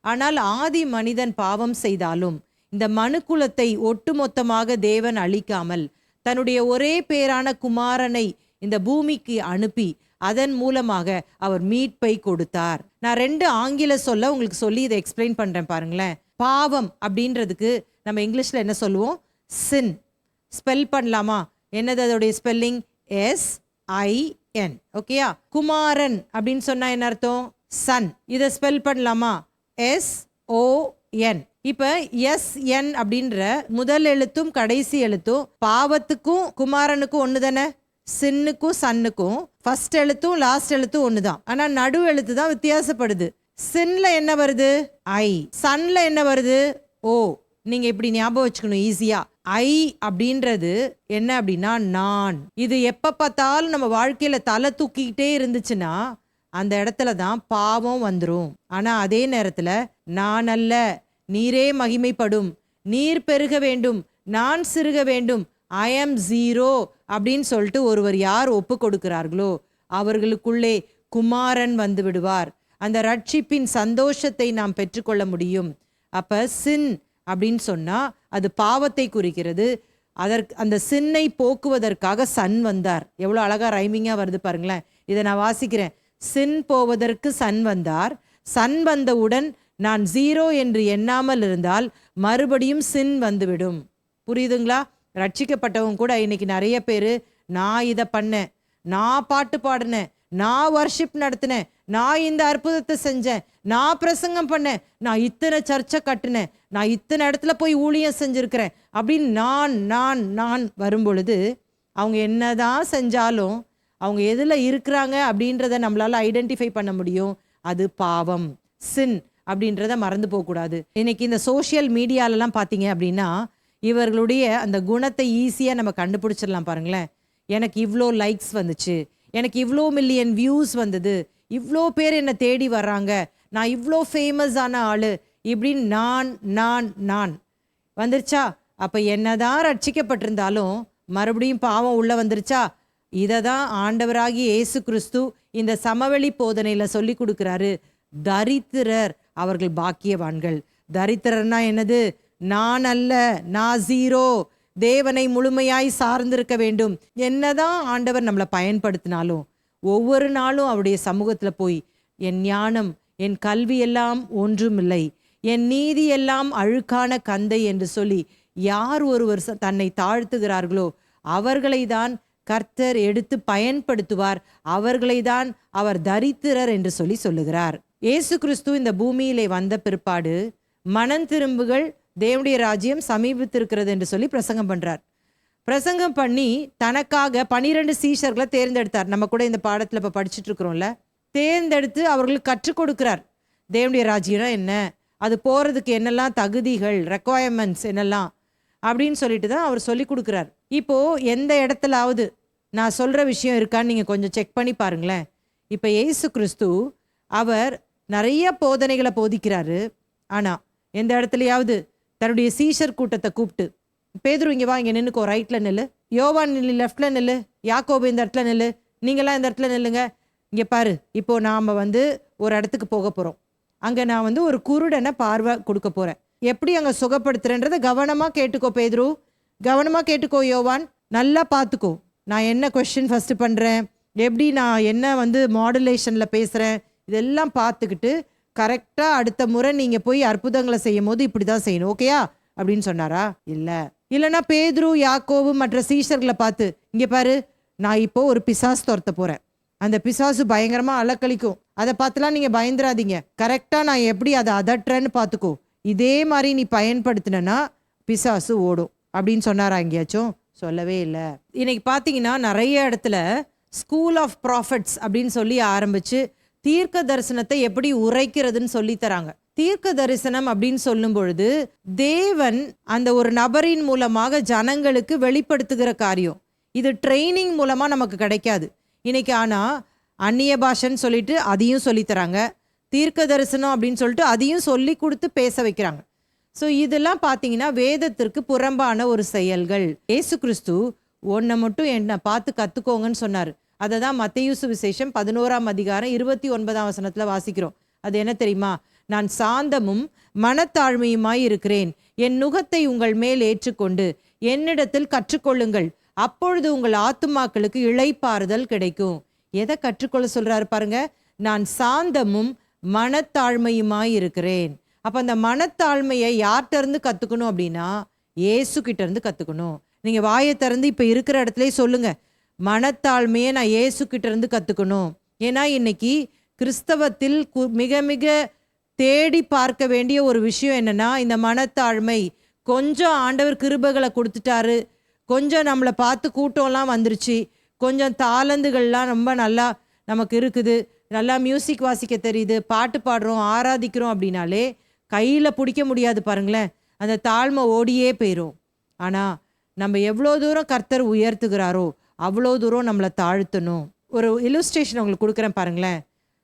ஆனால் ஆதி மனிதன் பாவம் செய்தாலும் இந்த மனுக்குலத்தை ஒட்டுமொத்தமாக தேவன் அழிக்காமல் தன்னுடைய ஒரே பேரான குமாரனை இந்த பூமிக்கு அனுப்பி அதன் மூலமாக அவர் மீட்பை கொடுத்தார். நான் 2 ஆங்கில சொல்ல உங்களுக்கு சொல்லி இதை எக்ஸ்பிளைன் பண்றேன் பாருங்களேன். பாவம் அப்படின்றதுக்கு நம்ம இங்கிலீஷ்ல என்ன சொல்லுவோம், சின். ஸ்பெல் பண்ணலாமா, என்னது அதோடைய ஸ்பெல்லிங், SIN. ஓகேயா. குமாரன் அப்படின்னு சொன்னா என்ன அர்த்தம், சன். இதை ஸ்பெல் பண்ணலாமா, SON. இப்ப SN அப்படின்ற முதல் எழுத்தும் கடைசி எழுத்தும் பாவத்துக்கும் குமாரனுக்கும் ஒண்ணு தானே, சின்னுக்கும் சன்னுக்கும் ஃபர்ஸ்ட் எழுத்தும் லாஸ்ட் எழுத்தும் ஒண்ணுதான், ஆனா நடு எழுத்து தான் வித்தியாசப்படுது. சின்ல என்ன வருது, I. சன்ல என்ன வருது, O. நீங்க இப்படி ஞாபகம் வச்சுக்கணும் ஈஸியா. I அப்படின்றது என்ன அப்படின்னா நான். இது எப்ப பார்த்தாலும் நம்ம வாழ்க்கையில தலை தூக்கிக்கிட்டே இருந்துச்சுன்னா அந்த இடத்துல தான் பாவம் வந்துரும். ஆனா அதே நேரத்துல நான் அல்ல, நீரே மகிமைப்படும், நீர் பெருக வேண்டும், நான் சிறுக வேண்டும், I am 0 அப்படின்னு சொல்லிட்டு ஒருவர் யார் ஒப்பு கொடுக்கிறார்களோ அவர்களுக்குள்ளே குமாரன் வந்து விடுவார். அந்த ரட்சிப்பின் சந்தோஷத்தை நாம் பெற்றுக்கொள்ள முடியும். அப்ப சின் அப்படின்னு சொன்னா அது பாவத்தை குறிக்கிறது. அந்த சின்னை போக்குவதற்காக சன் வந்தார். எவ்வளவு அழகா ரைமிங்கா வருது பாருங்களேன். இதை நான் வாசிக்கிறேன். சின் போவதற்கு சன் வந்தார், சன் வந்தவுடன் நான் 0 என்று எண்ணாமல் இருந்தால் மறுபடியும் சின் வந்துவிடும். புரியுதுங்களா? ரட்சிக்கப்பட்டவங்க கூட இன்னைக்கு நிறைய பேரு, நான் இதை பண்ணேன், நான் பாட்டு பாடினேன், நான் வர்ஷிப் நடத்தினேன், நான் இந்த அற்புதத்தை செஞ்சேன், நான் பிரசங்கம் பண்ணேன், நான் இத்தனை சர்ச்சை கட்டினேன், நான் இத்தனை இடத்துல போய் ஊழியம் செஞ்சிருக்கிறேன் அப்படின்னு நான் நான் நான் வரும்பொழுது அவங்க என்னதான் செஞ்சாலும் அவங்க எதுல இருக்கிறாங்க அப்படின்றத நம்மளால ஐடென்டிஃபை பண்ண முடியும். அது பாவம், சின் அப்படின்றத மறந்து போகக்கூடாது. இன்னைக்கு இந்த சோஷியல் மீடியாலலாம் பார்த்தீங்க அப்படின்னா இவர்களுடைய அந்த குணத்தை ஈஸியாக நம்ம கண்டுபிடிச்சிடலாம் பாருங்களேன். எனக்கு இவ்வளோ லைக்ஸ் வந்துச்சு, எனக்கு இவ்வளோ மில்லியன் வியூஸ் வந்தது, இவ்வளோ பேர் என்னை தேடி வர்றாங்க, நான் இவ்வளோ ஃபேமஸான ஆள், இப்படின்னு நான் வந்துருச்சா? அப்போ என்னதான் ரட்சிக்கப்பட்டிருந்தாலும் மறுபடியும் பாவம் உள்ளே வந்துருச்சா? இதை தான் ஆண்டவராகி இயேசு கிறிஸ்து இந்த சமவெளி போதனையில் சொல்லி கொடுக்குறாரு. தரித்திரர் அவர்கள் பாக்கியவான்கள். தரித்திரர்னா என்னது? நான் அல்ல, நான் ஜீரோ, தேவனை முழுமையாய் சார்ந்திருக்க வேண்டும். என்னதான் ஆண்டவர் நம்மளை பயன்படுத்தினாலும் ஒவ்வொரு நாளும் அவருடைய சமூகத்தில் போய் என் ஞானம் என் கல்வி எல்லாம் ஒன்றுமில்லை, என் நீதி எல்லாம் அழுக்கான கந்தை என்று சொல்லி யார் ஒருவர் தன்னை தாழ்த்துகிறார்களோ அவர்களை தான் கர்த்தர் எடுத்து பயன்படுத்துவார். அவர்களை தான் அவர் தரித்திரர் என்று சொல்லி சொல்லுகிறார். இயேசு கிறிஸ்து இந்த பூமியிலே வந்த பிற்பாடு மனம் திரும்புகள், தேவனுடைய ராஜ்யம் சமீபித்திருக்கிறது என்று சொல்லி பிரசங்கம் பண்றார். பிரசங்கம் பண்ணி தனக்காக 12 சீஷர்களை தேர்ந்தெடுத்தார். நம்ம கூட இந்த பாடத்தில் இப்போ படிச்சுட்டு இருக்கிறோம்ல, தேர்ந்தெடுத்து அவர்களுக்கு கற்றுக் கொடுக்கிறார். தேவனுடைய ராஜ்யம் என்ன, அது போகிறதுக்கு என்னெல்லாம் தகுதிகள், ரெக்குவயர்மெண்ட்ஸ் என்னெல்லாம் அப்படின்னு சொல்லிட்டு தான் அவர் சொல்லி கொடுக்குறார். இப்போது எந்த இடத்துலாவது நான் சொல்கிற விஷயம் இருக்கான்னு நீங்கள் கொஞ்சம் செக் பண்ணி பாருங்களேன். இப்போ இயேசு கிறிஸ்து அவர் நிறைய போதனைகளை போதிக்கிறாரு. ஆனால் எந்த இடத்துலையாவது தன்னுடைய சீஷர் கூட்டத்தை கூப்பிட்டு, பேதுரு இங்கே வா, இங்கே நின்றுக்கோ, ரைட்டில் நில்லு, யோவான் நில்லு, லெஃப்டில் நில்லு, யாக்கோபு இந்த இடத்துல நில்லு, நீங்களாம் இந்த இடத்துல நில்லுங்க, இங்கே பாரு, இப்போது நாம் ஒரு இடத்துக்கு போக போகிறோம், அங்கே நான் ஒரு குருடனை பார்வை கொடுக்க போகிறேன், எப்படி அங்கே சுகப்படுத்துறேன்றதை கவனமாக கேட்டுக்கோ பேதுரு, கவனமாக கேட்டுக்கோ யோவான், நல்லா பார்த்துக்கோ, நான் என்ன கொஸ்டின் ஃபஸ்ட்டு பண்ணுறேன், எப்படி நான் என்ன மாடுலேஷனில் பேசுகிறேன், இதெல்லாம் பார்த்துக்கிட்டு கரெக்டாக அடுத்த முறை நீங்கள் போய் அற்புதங்களை செய்யும் போது இப்படி தான் செய்யணும், ஓகேயா அப்படின்னு சொன்னாரா? இல்லைன்னா பேதுரு யாக்கோபு மற்ற சீஷர்களை பார்த்து, இங்கே பாரு, நான் இப்போ ஒரு பிசாசு துரத்த போகிறேன், அந்த பிசாசு பயங்கரமாக அலக்களிக்கும், அதை பார்த்துலாம் நீங்கள் பயந்துராதீங்க, கரெக்டாக நான் எப்படி அதை அதட்டுறேன்னு பார்த்துக்கோ, இதே மாதிரி நீ பயன்படுத்தினா பிசாசு ஓடும் அப்படின்னு சொன்னாரா எங்கேயாச்சும்? சொல்லவே இல்லை. இன்னைக்கு பார்த்தீங்கன்னா நிறைய இடத்துல ஸ்கூல் ஆஃப் ப்ராஃபட்ஸ் அப்படின்னு சொல்லி ஆரம்பிச்சு தீர்க்க தரிசனத்தை எப்படி உரைக்கிறதுன்னு சொல்லி தராங்க. தீர்க்க தரிசனம் அப்படின்னு சொல்லும் பொழுது தேவன் அந்த ஒரு நபரின் மூலமாக ஜனங்களுக்கு வெளிப்படுத்துகிற காரியம். இது ட்ரைனிங் மூலமாக நமக்கு கிடைக்காது இன்னைக்கு. ஆனால் அந்நிய பாஷைன்னு சொல்லிட்டு அதையும் சொல்லித்தராங்க, தீர்க்க தரிசனம் அப்படின்னு சொல்லிட்டு அதையும் சொல்லி கொடுத்து பேச வைக்கிறாங்க. ஸோ இதெல்லாம் பார்த்தீங்கன்னா வேதத்திற்கு புறம்பான ஒரு செயல்கள். இயேசு கிறிஸ்து ஒன்றை மட்டும் என்னை பார்த்து கற்றுக்கோங்கன்னு சொன்னார். அதை தான் மத்தேயு சுவிசேஷம் 11ஆம் அதிகாரம் 29ஆம் வசனத்தில் வாசிக்கிறோம். அது என்ன தெரியுமா? நான் சாந்தமும் மனத்தாழ்மையுமாய் இருக்கிறேன், என் நுகத்தை உங்கள் மேல் ஏற்றுக்கொண்டு என்னிடத்தில் கற்றுக்கொள்ளுங்கள், அப்பொழுது உங்கள் ஆத்துமாக்களுக்கு இளைப்பாறுதல் கிடைக்கும். எதை கற்றுக்கொள்ள சொல்றாரு பாருங்க, நான் சாந்தமும் மனத்தாழ்மையுமாய் இருக்கிறேன். அப்போ அந்த மனத்தாழ்மையை யார்கிட்ட இருந்து கற்றுக்கணும் அப்படின்னா இயேசு கிட்ட இருந்து கற்றுக்கணும். நீங்கள் வாயை திறந்து இப்போ இருக்கிற இடத்துல சொல்லுங்க, மனத்தாழ்மையை நான் இயேசு கிட்ட இருந்து கற்றுக்கணும். ஏன்னா இன்னைக்கு கிறிஸ்தவத்தில் மிக மிக தேடி பார்க்க வேண்டிய ஒரு விஷயம் என்னன்னா இந்த மனத்தாழ்மை. கொஞ்சம் ஆண்டவர் கிருபைகளை கொடுத்துட்டாரு, கொஞ்சம் நம்மளை பார்த்து கூட்டம்லாம் வந்துருச்சு, கொஞ்சம் தாளந்துகள்லாம் ரொம்ப நல்லா நமக்கு இருக்குது, நல்லா மியூசிக் வாசிக்க தெரியுது, பாட்டு பாடுறோம், ஆராதிக்கிறோம் அப்படின்னாலே கையில் பிடிக்க முடியாது பாருங்களேன், அந்த தாழ்மை ஓடியே போயிடும். ஆனால் நம்ம எவ்வளோ தூரம் கர்த்தர் உயர்த்துகிறாரோ அவ்வளோ தூரம் நம்மளை தாழ்த்தணும். ஒரு இலுஸ்ட்ரேஷன் உங்களுக்கு கொடுக்குறேன் பாருங்களேன்.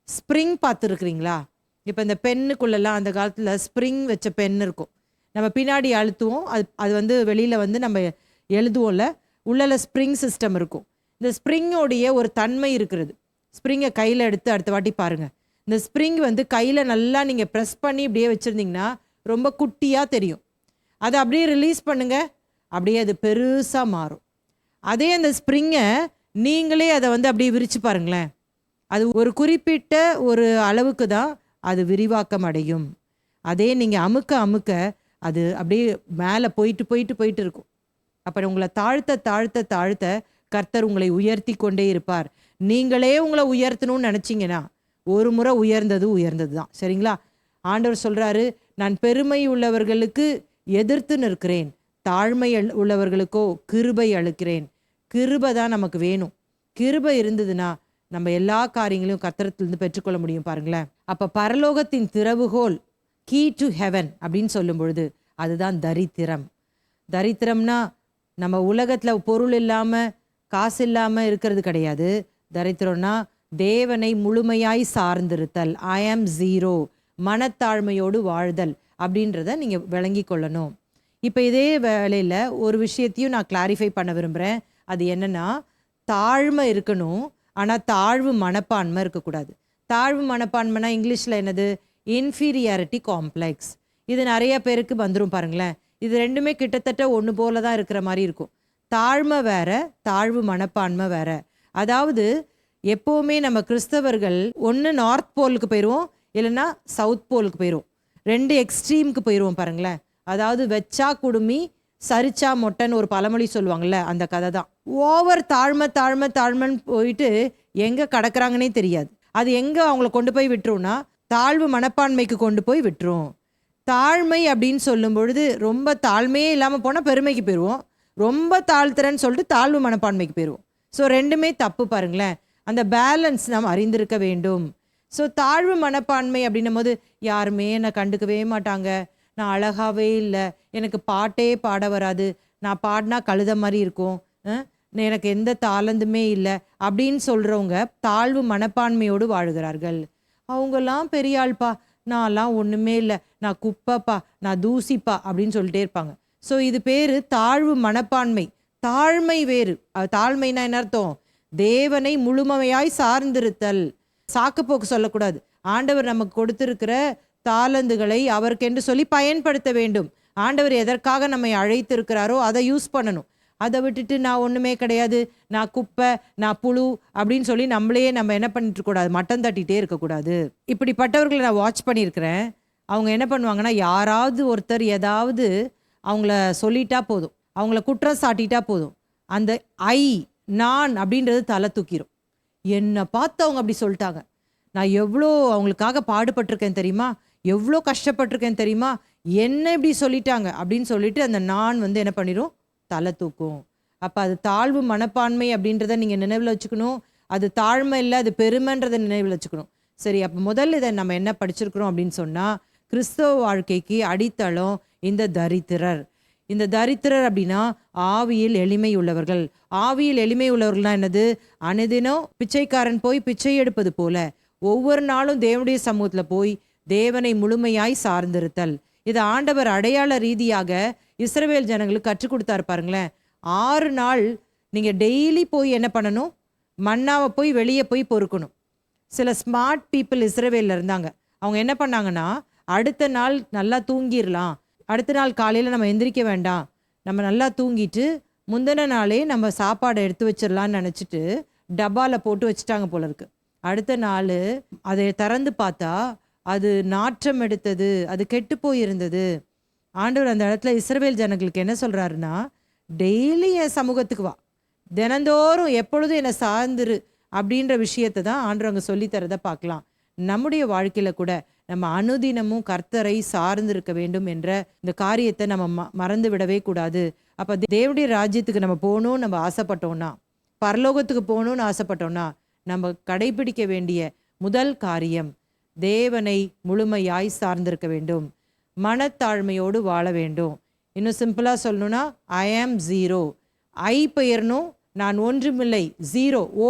ஸ்ப்ரிங் பார்த்துருக்குறீங்களா? இப்போ இந்த பென்னுக்குள்ளெல்லாம் அந்த காலத்தில் ஸ்ப்ரிங் வச்ச பென் இருக்கும், நம்ம பின்னாடி அழுத்துவோம், அது வெளியில் நம்ம எழுதுவோம்ல, உள்ளே ஸ்ப்ரிங் சிஸ்டம் இருக்கும். இந்த ஸ்ப்ரிங்கோடைய ஒரு தன்மை இருக்கிறது. ஸ்ப்ரிங்கை கையில் எடுத்து அடுத்த வாட்டி பாருங்கள், இந்த ஸ்ப்ரிங் கையில் நல்லா நீங்கள் ப்ரெஸ் பண்ணி இப்படியே வச்சுருந்தீங்கன்னா ரொம்ப குட்டியாக தெரியும். அதை அப்படியே ரிலீஸ் பண்ணுங்க, அப்படியே அது பெருசாக மாறும். அதே அந்த ஸ்ப்ரிங்கை நீங்களே அதை அப்படியே விரித்து பாருங்களேன், அது ஒரு குறிப்பிட்ட ஒரு அளவுக்கு தான் அது விரிவாக்கம் அடையும். அதே நீங்கள் அமுக்க அமுக்க அது அப்படியே மேலே போயிட்டு போயிட்டு போயிட்டு இருக்கும். அப்புறம் உங்களை தாழ்த்த தாழ்த்த தாழ்த்த கர்த்தர் உங்களை உயர்த்தி கொண்டே இருப்பார். நீங்களே உங்களை உயர்த்தணும்னு நினச்சிங்கன்னா ஒரு முறை உயர்ந்தது தான், சரிங்களா? ஆண்டவர் சொல்கிறாரு, நான் பெருமை உள்ளவர்களுக்கு எதிர்த்து நிற்கிறேன், தாழ்மை உள்ளவர்களுக்கோ கிருபை அளிக்கிறேன். கிருபை தான் நமக்கு வேணும். கிருபை இருந்ததுன்னா நம்ம எல்லா காரியங்களையும் கர்த்தரிலிருந்து பெற்றுக்கொள்ள முடியும் பாருங்களேன். அப்போ பரலோகத்தின் திறவுகோல், கீ டு ஹெவன் அப்படின்னு சொல்லும் பொழுது அதுதான் தரித்திரம். தரித்திரம்னா நம்ம உலகத்தில் பொருள் இல்லாமல் காசு இல்லாமல் இருக்கிறது கிடையாது. தரித்திரம்னா தேவனை முழுமையாய் சார்ந்திருத்தல், ஐ ஆம் ஜீரோ, மனத்தாழ்மையோடு வாழ்தல் அப்படின்றத நீங்கள் விளங்கி கொள்ளணும். இப்போ இதே வேளையில் ஒரு விஷயத்தையும் நான் கிளாரிஃபை பண்ண விரும்புகிறேன். அது என்னென்னா, தாழ்மை இருக்கணும், ஆனால் தாழ்வு மனப்பான்மை இருக்கக்கூடாது. தாழ்வு மனப்பான்மைனா இங்கிலீஷில் என்னது? Inferiority complex. இது நிறைய பேருக்கு வந்துடும் பாருங்களேன். இது ரெண்டுமே கிட்டத்தட்ட ஒன்று போல தான் இருக்கிற மாதிரி இருக்கும். தாழ்மை வேற, தாழ்வு மனப்பான்மை வேற. அதாவது எப்போவுமே நம்ம கிறிஸ்தவர்கள் ஒன்று நார்த் போலுக்கு போயிடுவோம், இல்லைன்னா சவுத் போலுக்கு போயிடுவோம். ரெண்டு எக்ஸ்ட்ரீமுக்கு போயிடுவோம் பாருங்களேன். அதாவது வச்சா குடுமி சரிச்சா மொட்டைன்னு ஒரு பழமொழி சொல்லுவாங்கள்ல, அந்த கதை தான். ஓவர் தாழ்மைன்னு போயிட்டு எங்கே கடக்குறாங்கன்னே தெரியாது. அது எங்கே அவங்கள கொண்டு போய் விட்டுரும்னா தாழ்வு மனப்பான்மைக்கு கொண்டு போய் விட்டுரும். தாழ்மை அப்படின்னு சொல்லும் பொழுது ரொம்ப தாழ்மையே இல்லாமல் போனால் பெருமைக்கு போயிடுவோம், ரொம்ப தாழ்த்துறன்னு சொல்லிட்டு தாழ்வு மனப்பான்மைக்கு போயிடுவோம். ஸோ ரெண்டுமே தப்பு பாருங்களேன். அந்த பேலன்ஸ் நாம் அறிந்திருக்க வேண்டும். ஸோ தாழ்வு மனப்பான்மை அப்படின்னும் போது யாருமே என்னை கண்டுக்கவே மாட்டாங்க, நான் அழகாகவே இல்லை, எனக்கு பாட்டே பாட வராது, நான் பாடினா கழுத மாதிரி இருக்கும், எனக்கு எந்த தாளந்துமே இல்லை அப்படின்னு சொல்கிறவங்க தாழ்வு மனப்பான்மையோடு வாழுகிறார்கள். அவங்கெல்லாம் பெரிய ஆள்ப்பா, நான்லாம் ஒன்றுமே இல்லை, நான் குப்பைப்பா, நான் தூசிப்பா அப்படின்னு சொல்லிட்டே இருப்பாங்க. ஸோ இது பேர் தாழ்வு மனப்பான்மை. தாழ்மை வேறு. தாழ்மைனா என்ன அர்த்தம்? தேவனை முழுமையாய் சார்ந்திருத்தல். சாக்குப்போக்கு சொல்லக்கூடாது. ஆண்டவர் நமக்கு கொடுத்திருக்கிற தாளந்துகளை அவருக்கென்று சொல்லி பயன்படுத்த வேண்டும். ஆண்டவர் எதற்காக நம்மை அழைத்திருக்கிறாரோ அதை யூஸ் பண்ணணும். அதை விட்டுட்டு நான் ஒன்றுமே கிடையாது, நான் குப்பை, நான் புழு அப்படின்னு சொல்லி நம்மளையே நம்ம என்ன பண்ணிட்டு இருக்கக்கூடாது, மட்டம் தட்டிகிட்டே இருக்கக்கூடாது. இப்படிப்பட்டவர்களை நான் வாட்ச் பண்ணியிருக்கிறேன். அவங்க என்ன பண்ணுவாங்கன்னா, யாராவது ஒருத்தர் ஏதாவது அவங்கள சொல்லிட்டா போதும், அவங்கள குற்றம் சாட்டிட்டா போதும், அந்த நான் அப்படின்றது தலை தூக்கிடும். என்னை பார்த்து அவங்க அப்படி சொல்லிட்டாங்க, நான் எவ்வளோ அவங்களுக்காக பாடுபட்டிருக்கேன் தெரியுமா, எவ்வளோ கஷ்டப்பட்டிருக்கேன் தெரியுமா, என்ன இப்படி சொல்லிட்டாங்க அப்படின்னு சொல்லிட்டு அந்த நான் என்ன பண்ணிடும், தலை தூக்கும். அப்போ அது தாழ்வு மனப்பான்மை அப்படின்றத நீங்கள் நினைவில் வச்சுக்கணும். அது தாழ்மை இல்லை, அது பெருமைன்றதை நினைவில் வச்சுக்கணும். சரி, அப்போ முதல்ல இதை நம்ம என்ன படிச்சிருக்கிறோம் அப்படின்னு சொன்னால், கிறிஸ்தவ வாழ்க்கைக்கு அடித்தளம் இந்த தரித்திரர். இந்த தரித்திரர் அப்படின்னா ஆவியில் எளிமை உள்ளவர்கள். ஆவியில் எளிமை உள்ளவர்கள்னா என்னது? அனுதினம் பிச்சைக்காரன் போய் பிச்சை எடுப்பது போல ஒவ்வொரு நாளும் தேவனுடைய சமூகத்தில் போய் தேவனை முழுமையாய் சார்ந்திருத்தல். இது ஆண்டவர் அடையாள ரீதியாக இஸ்ரவேல் ஜனங்களுக்கு கற்றுக் கொடுத்தாரு பாருங்களேன். 6 நாள் நீங்கள் டெய்லி போய் என்ன பண்ணணும்? மன்னாவை போய் வெளியே போய் பொறுக்கணும். சில ஸ்மார்ட் பீப்புள் இஸ்ரவேலில் இருந்தாங்க. அவங்க என்ன பண்ணாங்கன்னா, அடுத்த நாள் நல்லா தூங்கிடலாம், அடுத்த நாள் காலையில் நம்ம எந்திரிக்க வேண்டாம், நம்ம நல்லா தூங்கிட்டு முந்தின நாளே நம்ம சாப்பாடை எடுத்து வச்சிடலான்னு நினச்சிட்டு டப்பாவில் போட்டு வச்சுட்டாங்க போல இருக்கு. அடுத்த நாள் அதை திறந்து பார்த்தா அது நாற்றம் எடுத்தது, அது கெட்டு போயிருந்தது. ஆண்டவர் அந்த இடத்துல இஸ்ரவேல் ஜனங்களுக்கு என்ன சொல்கிறாருன்னா, டெய்லி என் சமூகத்துக்கு வா, தினந்தோறும் எப்பொழுதும் என்னை சார்ந்துரு அப்படின்ற விஷயத்தை தான் ஆண்டவர் அங்கே சொல்லித்தரதை பார்க்கலாம். நம்முடைய வாழ்க்கையில் கூட நம்ம அனுதினமும் கர்த்தரை சார்ந்திருக்க வேண்டும் என்ற இந்த காரியத்தை நம்ம மறந்து விடவே கூடாது. அப்போ தேவனுடைய ராஜ்யத்துக்கு நம்ம போகணும்னு நம்ம ஆசைப்பட்டோம்னா, பரலோகத்துக்கு போகணும்னு ஆசைப்பட்டோம்னா, நம்ம கடைபிடிக்க வேண்டிய முதல் காரியம் தேவனை முழுமையாய் சார்ந்திருக்க வேண்டும், மனத்தாழ்மையோடு வாழ வேண்டும். இன்னும் சிம்பிளாக சொல்லணும்னா, ஐ ஆம் ஜீரோ. ஐ பெயரணும், நான் ஒன்றுமில்லை, ஜீரோ, ஓ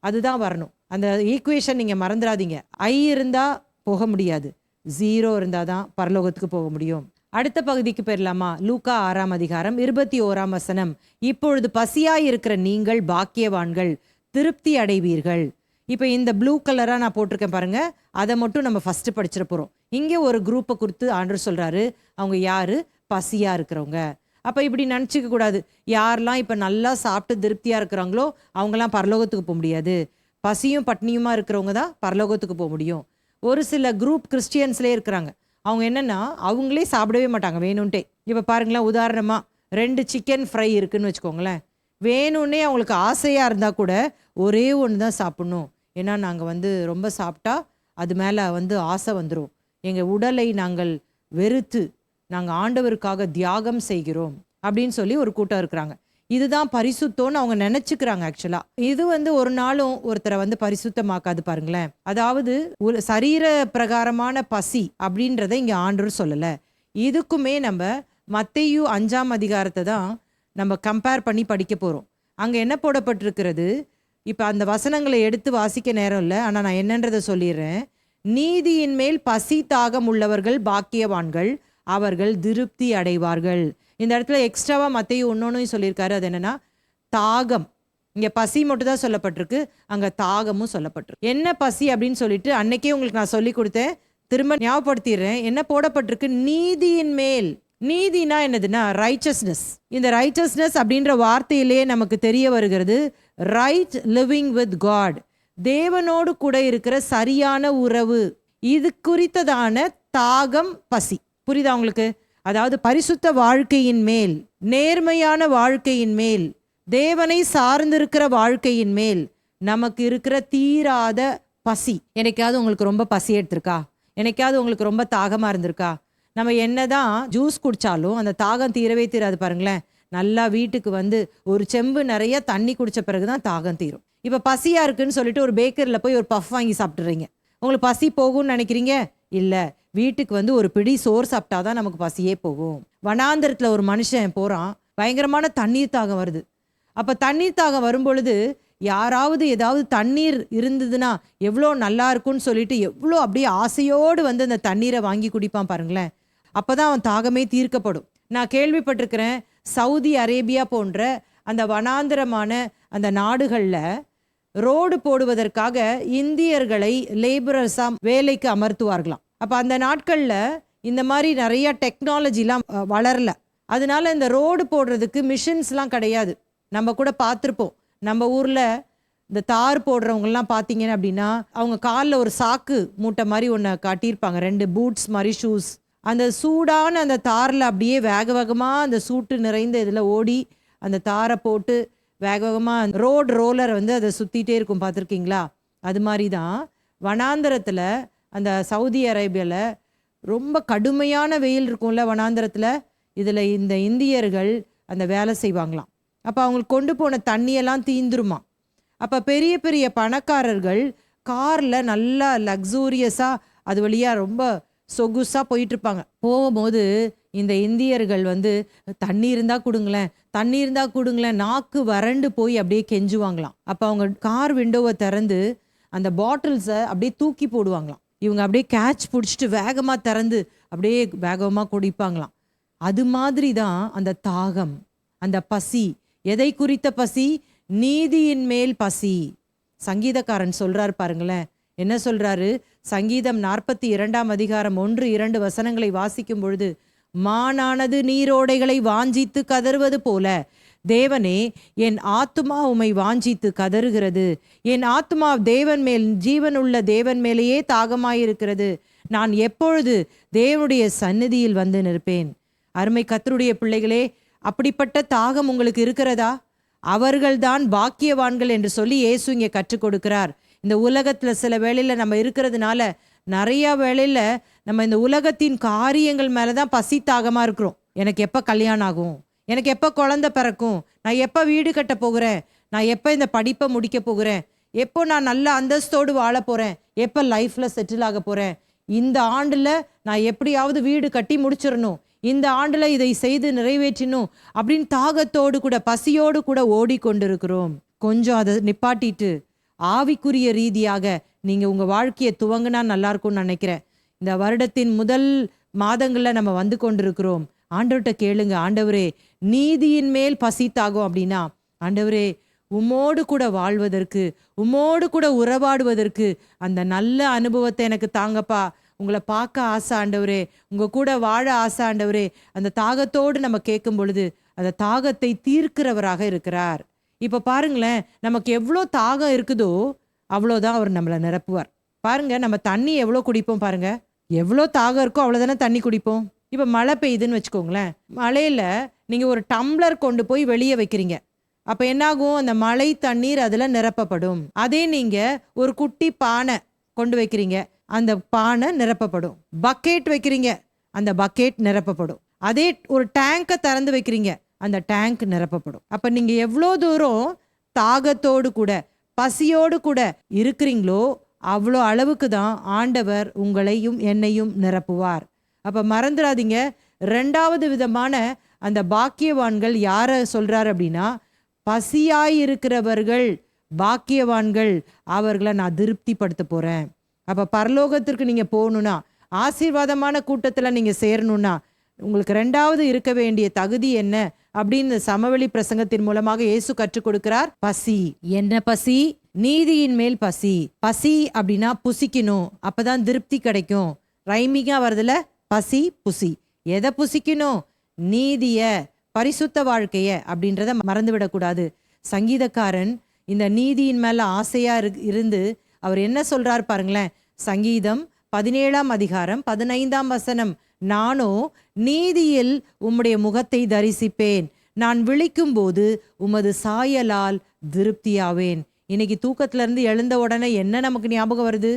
அதுதான் வரணும். அந்த ஈக்குவேஷன் நீங்கள் மறந்துடாதீங்க. ஐ இருந்தால் போக முடியாது, ஜீரோ இருந்தால் தான் பரலோகத்துக்கு போக முடியும். அடுத்த பகுதிக்கு போயிடலாமா? லூக்கா 6ஆம் அதிகாரம் 21ஆம் வசனம். இப்பொழுது பசியாய் இருக்கிற நீங்கள் பாக்கியவான்கள், திருப்தி அடைவீர்கள். இப்போ இந்த ப்ளூ கலராக நான் போட்டிருக்கேன் பாருங்க, அதை மட்டும் நம்ம ஃபஸ்ட்டு படிச்சிட போகிறோம். இங்கே ஒரு குரூப்பை குறித்து ஆண்டவர் சொல்கிறாரு. அவங்க யார்? பசியாக இருக்கிறவங்க. அப்போ இப்படி நினச்சிக்க கூடாது, யாரெல்லாம் இப்போ நல்லா சாப்பிட்டு திருப்தியாக இருக்கிறாங்களோ அவங்களாம் பரலோகத்துக்கு போக முடியாது, பசியும் பட்னியுமா இருக்கிறவங்க தான் பரலோகத்துக்கு போக முடியும். ஒரு சில குரூப் கிறிஸ்டியன்ஸ்லேயே இருக்கிறாங்க. அவங்க என்னென்னா, அவங்களே சாப்பிடவே மாட்டாங்க வேணும்ன்ட்டே. இப்போ பாருங்களேன், உதாரணமாக 2 சிக்கன் ஃப்ரை இருக்குதுன்னு வச்சுக்கோங்களேன். வேணும்னே அவங்களுக்கு ஆசையாக இருந்தால் கூட ஒரே ஒன்று தான் சாப்பிட்ணும். ஏன்னா நாங்கள் ரொம்ப சாப்பிட்டா அது மேலே ஆசை வந்துடும், எங்கள் உடலை நாங்கள் வெறுத்து நாங்கள் ஆண்டவருக்காக தியாகம் செய்கிறோம் அப்படின்னு சொல்லி ஒரு கூட்டம் இருக்கிறாங்க. இதுதான் பரிசுத்தம்னு அவங்க நினச்சிக்கிறாங்க. ஆக்சுவலாக இது ஒரு நாளும் ஒருத்தரை பரிசுத்தமாக்காது பாருங்களேன். அதாவது ஒரு சரீர பிரகாரமான பசி அப்படின்றத இங்கே ஆண்டவர் சொல்லலை. இதுக்குமே நம்ம மத்தேயு 5ஆம் அதிகாரத்தை தான் நம்ம கம்பேர் பண்ணி படிக்க போகிறோம். அங்கே என்ன போடப்பட்டிருக்கிறது, இப்போ அந்த வசனங்களை எடுத்து வாசிக்க நேரம் இல்லை, ஆனால் நான் என்னன்றதை சொல்லிடுறேன். நீதியின் மேல் பசி தாகம் உள்ளவர்கள் பாக்கியவான்கள், அவர்கள் திருப்தி அடைவார்கள். இந்த இடத்துல எக்ஸ்ட்ராவாக மத்தேயு இன்னொன்னையும் சொல்லியிருக்காரு. அது என்னன்னா தாகம். இங்கே பசி மட்டும் தான் சொல்லப்பட்டிருக்கு, அங்கே தாகமும் சொல்லப்பட்டிருக்கு. என்ன பசி அப்படின்னு சொல்லிட்டு அன்னைக்கே உங்களுக்கு நான் சொல்லி கொடுத்தேன், திரும்ப ஞாபகப்படுத்திடுறேன். என்ன போடப்பட்டிருக்கு, நீதியின் மேல். நீதினா என்னதுன்னா ரைச்சஸ்னஸ். இந்த ரைச்சஸ்னஸ் அப்படின்ற வார்த்தையிலேயே நமக்கு தெரிய வருகிறது ரைட் லிவிங் வித் காட், தேவனோடு கூட இருக்கிற சரியான உறவு. இது குறித்ததான தாகம், பசி. புரியுதா உங்களுக்கு? அதாவது பரிசுத்த வாழ்க்கையின் மேல், நேர்மையான வாழ்க்கையின் மேல், தேவனை சார்ந்திருக்கிற வாழ்க்கையின் மேல் நமக்கு இருக்கிற தீராத பசி. என்னைக்காவது உங்களுக்கு ரொம்ப பசி எடுத்திருக்கா? என்னைக்காவது உங்களுக்கு ரொம்ப தாகமாக இருந்திருக்கா? நம்ம என்னதான் ஜூஸ் குடித்தாலும் அந்த தாகம் தீரவே தீராது பாருங்களேன். நல்லா வீட்டுக்கு வந்து ஒரு செம்பு நிறைய தண்ணி குடித்த பிறகு தான் தாகம் தீரும். இப்போ பசியாக இருக்குன்னு சொல்லிட்டு ஒரு பேக்கரியில் போய் ஒரு பஃப் வாங்கி சாப்பிட்றீங்க. உங்களுக்கு பசி போகும்னு நினைக்கிறீங்க? இல்லை, வீட்டுக்கு வந்து ஒரு பிடி சோறு சாப்பிட்டா தான் நமக்கு பசியே போகும். வனாந்திரத்தில் ஒரு மனுஷன் போகிறான், பயங்கரமான தண்ணீர் தாகம் வருது. அப்போ தண்ணீர் தாகம் வரும்பொழுது யாராவது ஏதாவது தண்ணீர் இருந்ததுன்னா எவ்வளோ நல்லா இருக்கும்னு சொல்லிட்டு எவ்வளோ அப்படியே ஆசையோடு வந்து அந்த தண்ணீரை வாங்கி குடிப்பான் பாருங்களேன். அப்போ தான் அவன் தாகமே தீர்க்கப்படும். நான் கேள்விப்பட்டிருக்கிறேன், சவுதி அரேபியா போன்ற அந்த வனாந்திரமான அந்த நாடுகளில் ரோடு போடுவதற்காக இந்தியர்களை லேபரர்ஸாக வேலைக்கு அமர்த்துவார்களாம். அப்போ அந்த நாட்களில் இந்த மாதிரி நிறைய டெக்னாலஜிலாம் வளரல. அதனால இந்த ரோடு போடுறதுக்கு மிஷின்ஸ்லாம் கிடையாது. நம்ம கூட பார்த்துருப்போம், நம்ம ஊரில் இந்த தார் போடுறவங்கலாம் பார்த்தீங்கன்னா அப்படின்னா அவங்க காலில் ஒரு சாக்கு மூட்டை மாதிரி ஒன்று காட்டியிருப்பாங்க, 2 பூட்ஸ் மாதிரி ஷூஸ். அந்த சூடான அந்த தாரில் அப்படியே வேக வேகமாக அந்த சூட்டு நிறைந்த இதில் ஓடி அந்த தாரை போட்டு வேக வேகமாக ரோடு ரோலர் வந்து அதை சுற்றிட்டே இருக்கும், பார்த்துருக்கீங்களா? அது மாதிரி தான் வனாந்திரத்தில், அந்த சவுதி அரேபியாவில் ரொம்ப கடுமையான வெயில் இருக்கும்ல வனாந்திரத்தில், இதில் இந்த இந்தியர்கள் அந்த வேலை செய்வாங்களாம். அப்போ அவங்களுக்கு கொண்டு போன தண்ணியெல்லாம் தீந்துருமா. அப்போ பெரிய பெரிய பணக்காரர்கள் காரில் நல்லா லக்ஸூரியஸாக அது வழியாக ரொம்ப சொகுசாக போயிட்டுருப்பாங்க. போகும்போது இந்த இந்தியர்கள் வந்து தண்ணி இருந்தால் கொடுங்களேன், தண்ணி இருந்தால் கொடுங்களேன், நாக்கு வறண்டு போய் அப்படியே கெஞ்சுவாங்களாம். அப்போ அவங்க கார் விண்டோவை திறந்து அந்த பாட்டில்ஸை அப்படியே தூக்கி போடுவாங்களாம். இவங்க அப்படியே கேட்ச் பிடிச்சிட்டு வேகமாக திறந்து அப்படியே வேகமாக குடிப்பாங்களாம். அது மாதிரி தான் அந்த தாகம், அந்த பசி. எதை குறித்த பசி? நீதியின் மேல் பசி. சங்கீதக்காரன் சொல்றாரு பாருங்களேன், என்ன சொல்றாரு? சங்கீதம் 42ஆம் அதிகாரம் 1-2 வசனங்களை வாசிக்கும் பொழுது, மானானது நீரோடைகளை வாஞ்சித்து கதறுவது போல தேவனே என் ஆத்துமா உம்மை வாஞ்சித்து கதறுகிறது. என் ஆத்துமா தேவன் மேல், ஜீவனுள்ள தேவன் மேலேயே தாகமாயிருக்கிறது. நான் எப்பொழுது தேவனுடைய சந்நிதியில் வந்து நிற்பேன்? அருமை கர்த்தருடைய பிள்ளைகளே, அப்படிப்பட்ட தாகம் உங்களுக்கு இருக்கிறதா? அவர்கள்தான் பாக்கியவான்கள் என்று சொல்லி இயேசு இங்கே கற்றுக் கொடுக்கிறார். இந்த உலகத்தில் சில வேளையில் நம்ம இருக்கிறதுனால நிறையா வேளையில் நம்ம இந்த உலகத்தின் காரியங்கள் மேலே தான் பசி தாகமாக இருக்கிறோம். எனக்கு எப்போ கல்யாணம் ஆகும், எனக்கு எப்போ குழந்தை பிறக்கும், நான் எப்போ வீடு கட்ட போகிறேன், நான் எப்போ இந்த படிப்பை முடிக்க போகிறேன், எப்போ நான் நல்ல அந்தஸ்தோடு வாழ போகிறேன், எப்போ லைஃப்பில் செட்டில் ஆக போகிறேன், இந்த ஆண்டில் நான் எப்படியாவது வீடு கட்டி முடிச்சிடணும், இந்த ஆண்டில் இதை செய்து நிறைவேற்றணும் அப்படின்னு தாகத்தோடு கூட பசியோடு கூட ஓடிக்கொண்டிருக்கிறோம். கொஞ்சம் அதை நிப்பாட்டிட்டு ஆவிக்குரிய ரீதியாக நீங்கள் உங்கள் வாழ்க்கையை துவங்கினா நல்லா இருக்கும்னு நினைக்கிறேன். இந்த வருடத்தின் முதல் மாதங்களில் நம்ம வந்து கொண்டிருக்கிறோம். ஆண்டவர்கிட்ட கேளுங்க, ஆண்டவரே நீதியின் மேல் பசி தாகம் அப்படின்னா, ஆண்டவரே உம்மோடு கூட வாழ்வதற்கு, உம்மோடு கூட உறவாடுவதற்கு அந்த நல்ல அனுபவத்தை எனக்கு தாங்கப்பா. உங்களை பார்க்க ஆசை ஆண்டவரே, உங்கள் கூட வாழ ஆசை ஆண்டவரே. அந்த தாகத்தோடு நம்ம கேட்கும் பொழுது அந்த தாகத்தை தீர்க்கிறவராக இருக்கிறார். இப்போ பாருங்களேன், நமக்கு எவ்வளோ தாகம் இருக்குதோ அவ்வளோதான் அவர் நம்மளை நிரப்புவார். பாருங்க, நம்ம தண்ணி எவ்வளோ குடிப்போம் பாருங்க, எவ்வளோ தாகம் இருக்கோ அவ்வளோதானே தண்ணி குடிப்போம். இப்போ மழை பெய்யுதுன்னு வச்சுக்கோங்களேன், மழையில் நீங்கள் ஒரு டம்ளர் கொண்டு போய் வெளியே வைக்கிறீங்க, அப்போ என்னாகும்? அந்த மழை தண்ணீர் அதில் நிரப்பப்படும். அதே நீங்கள் ஒரு குட்டி பானை கொண்டு வைக்கிறீங்க, அந்த பானை நிரப்பப்படும். பக்கெட் வைக்கிறீங்க, அந்த பக்கெட் நிரப்பப்படும். அதே ஒரு டேங்கை திறந்து வைக்கிறீங்க, அந்த டேங்க் நிரப்பப்படும். அப்போ நீங்கள் எவ்வளோ தூரம் தாகத்தோடு கூட பசியோடு கூட இருக்கிறீங்களோ அவ்வளோ அளவுக்கு தான் ஆண்டவர் உங்களையும் என்னையும் நிரப்புவார். அப்போ மறந்துடாதீங்க, ரெண்டாவது விதமான அந்த பாக்கியவான்கள் யாரை சொல்றார் அப்படின்னா, பசியாயிருக்கிறவர்கள் பாக்கியவான்கள், அவர்களை நான் திருப்திப்படுத்த போறேன். அப்ப பரலோகத்திற்கு நீங்க போகணும்னா, ஆசீர்வாதமான கூட்டத்துல நீங்க சேரணும்னா, உங்களுக்கு ரெண்டாவது இருக்க வேண்டிய தகுதி என்ன அப்படின்னு சமவெளி பிரசங்கத்தின் மூலமாக இயேசு கற்றுக் கொடுக்கிறார். பசி. என்ன பசி? நீதியின் மேல் பசி. பசி அப்படின்னா புசிக்கணும், அப்பதான் திருப்தி கிடைக்கும். ரைமிங்கா வருதுல, பசி புசி. எதை புசிக்கணும்? நீதிய, பரிசுத்த வாழ்க்கைய அப்படின்றத மறந்துவிடக்கூடாது. சங்கீதக்காரன் இந்த நீதியின் மேல ஆசையா இருந்து அவர் என்ன சொல்றார் பாருங்களேன். சங்கீதம் 17ஆம் அதிகாரம் 15ஆம் வசனம், நானோ நீதியில் உம்முடைய முகத்தை தரிசிப்பேன், நான் விழிக்கும் போது உமது சாயலால் திருப்தியாவேன். இன்னைக்கு தூக்கத்துல இருந்து எழுந்த உடனே என்ன நமக்கு ஞாபகம் வருது?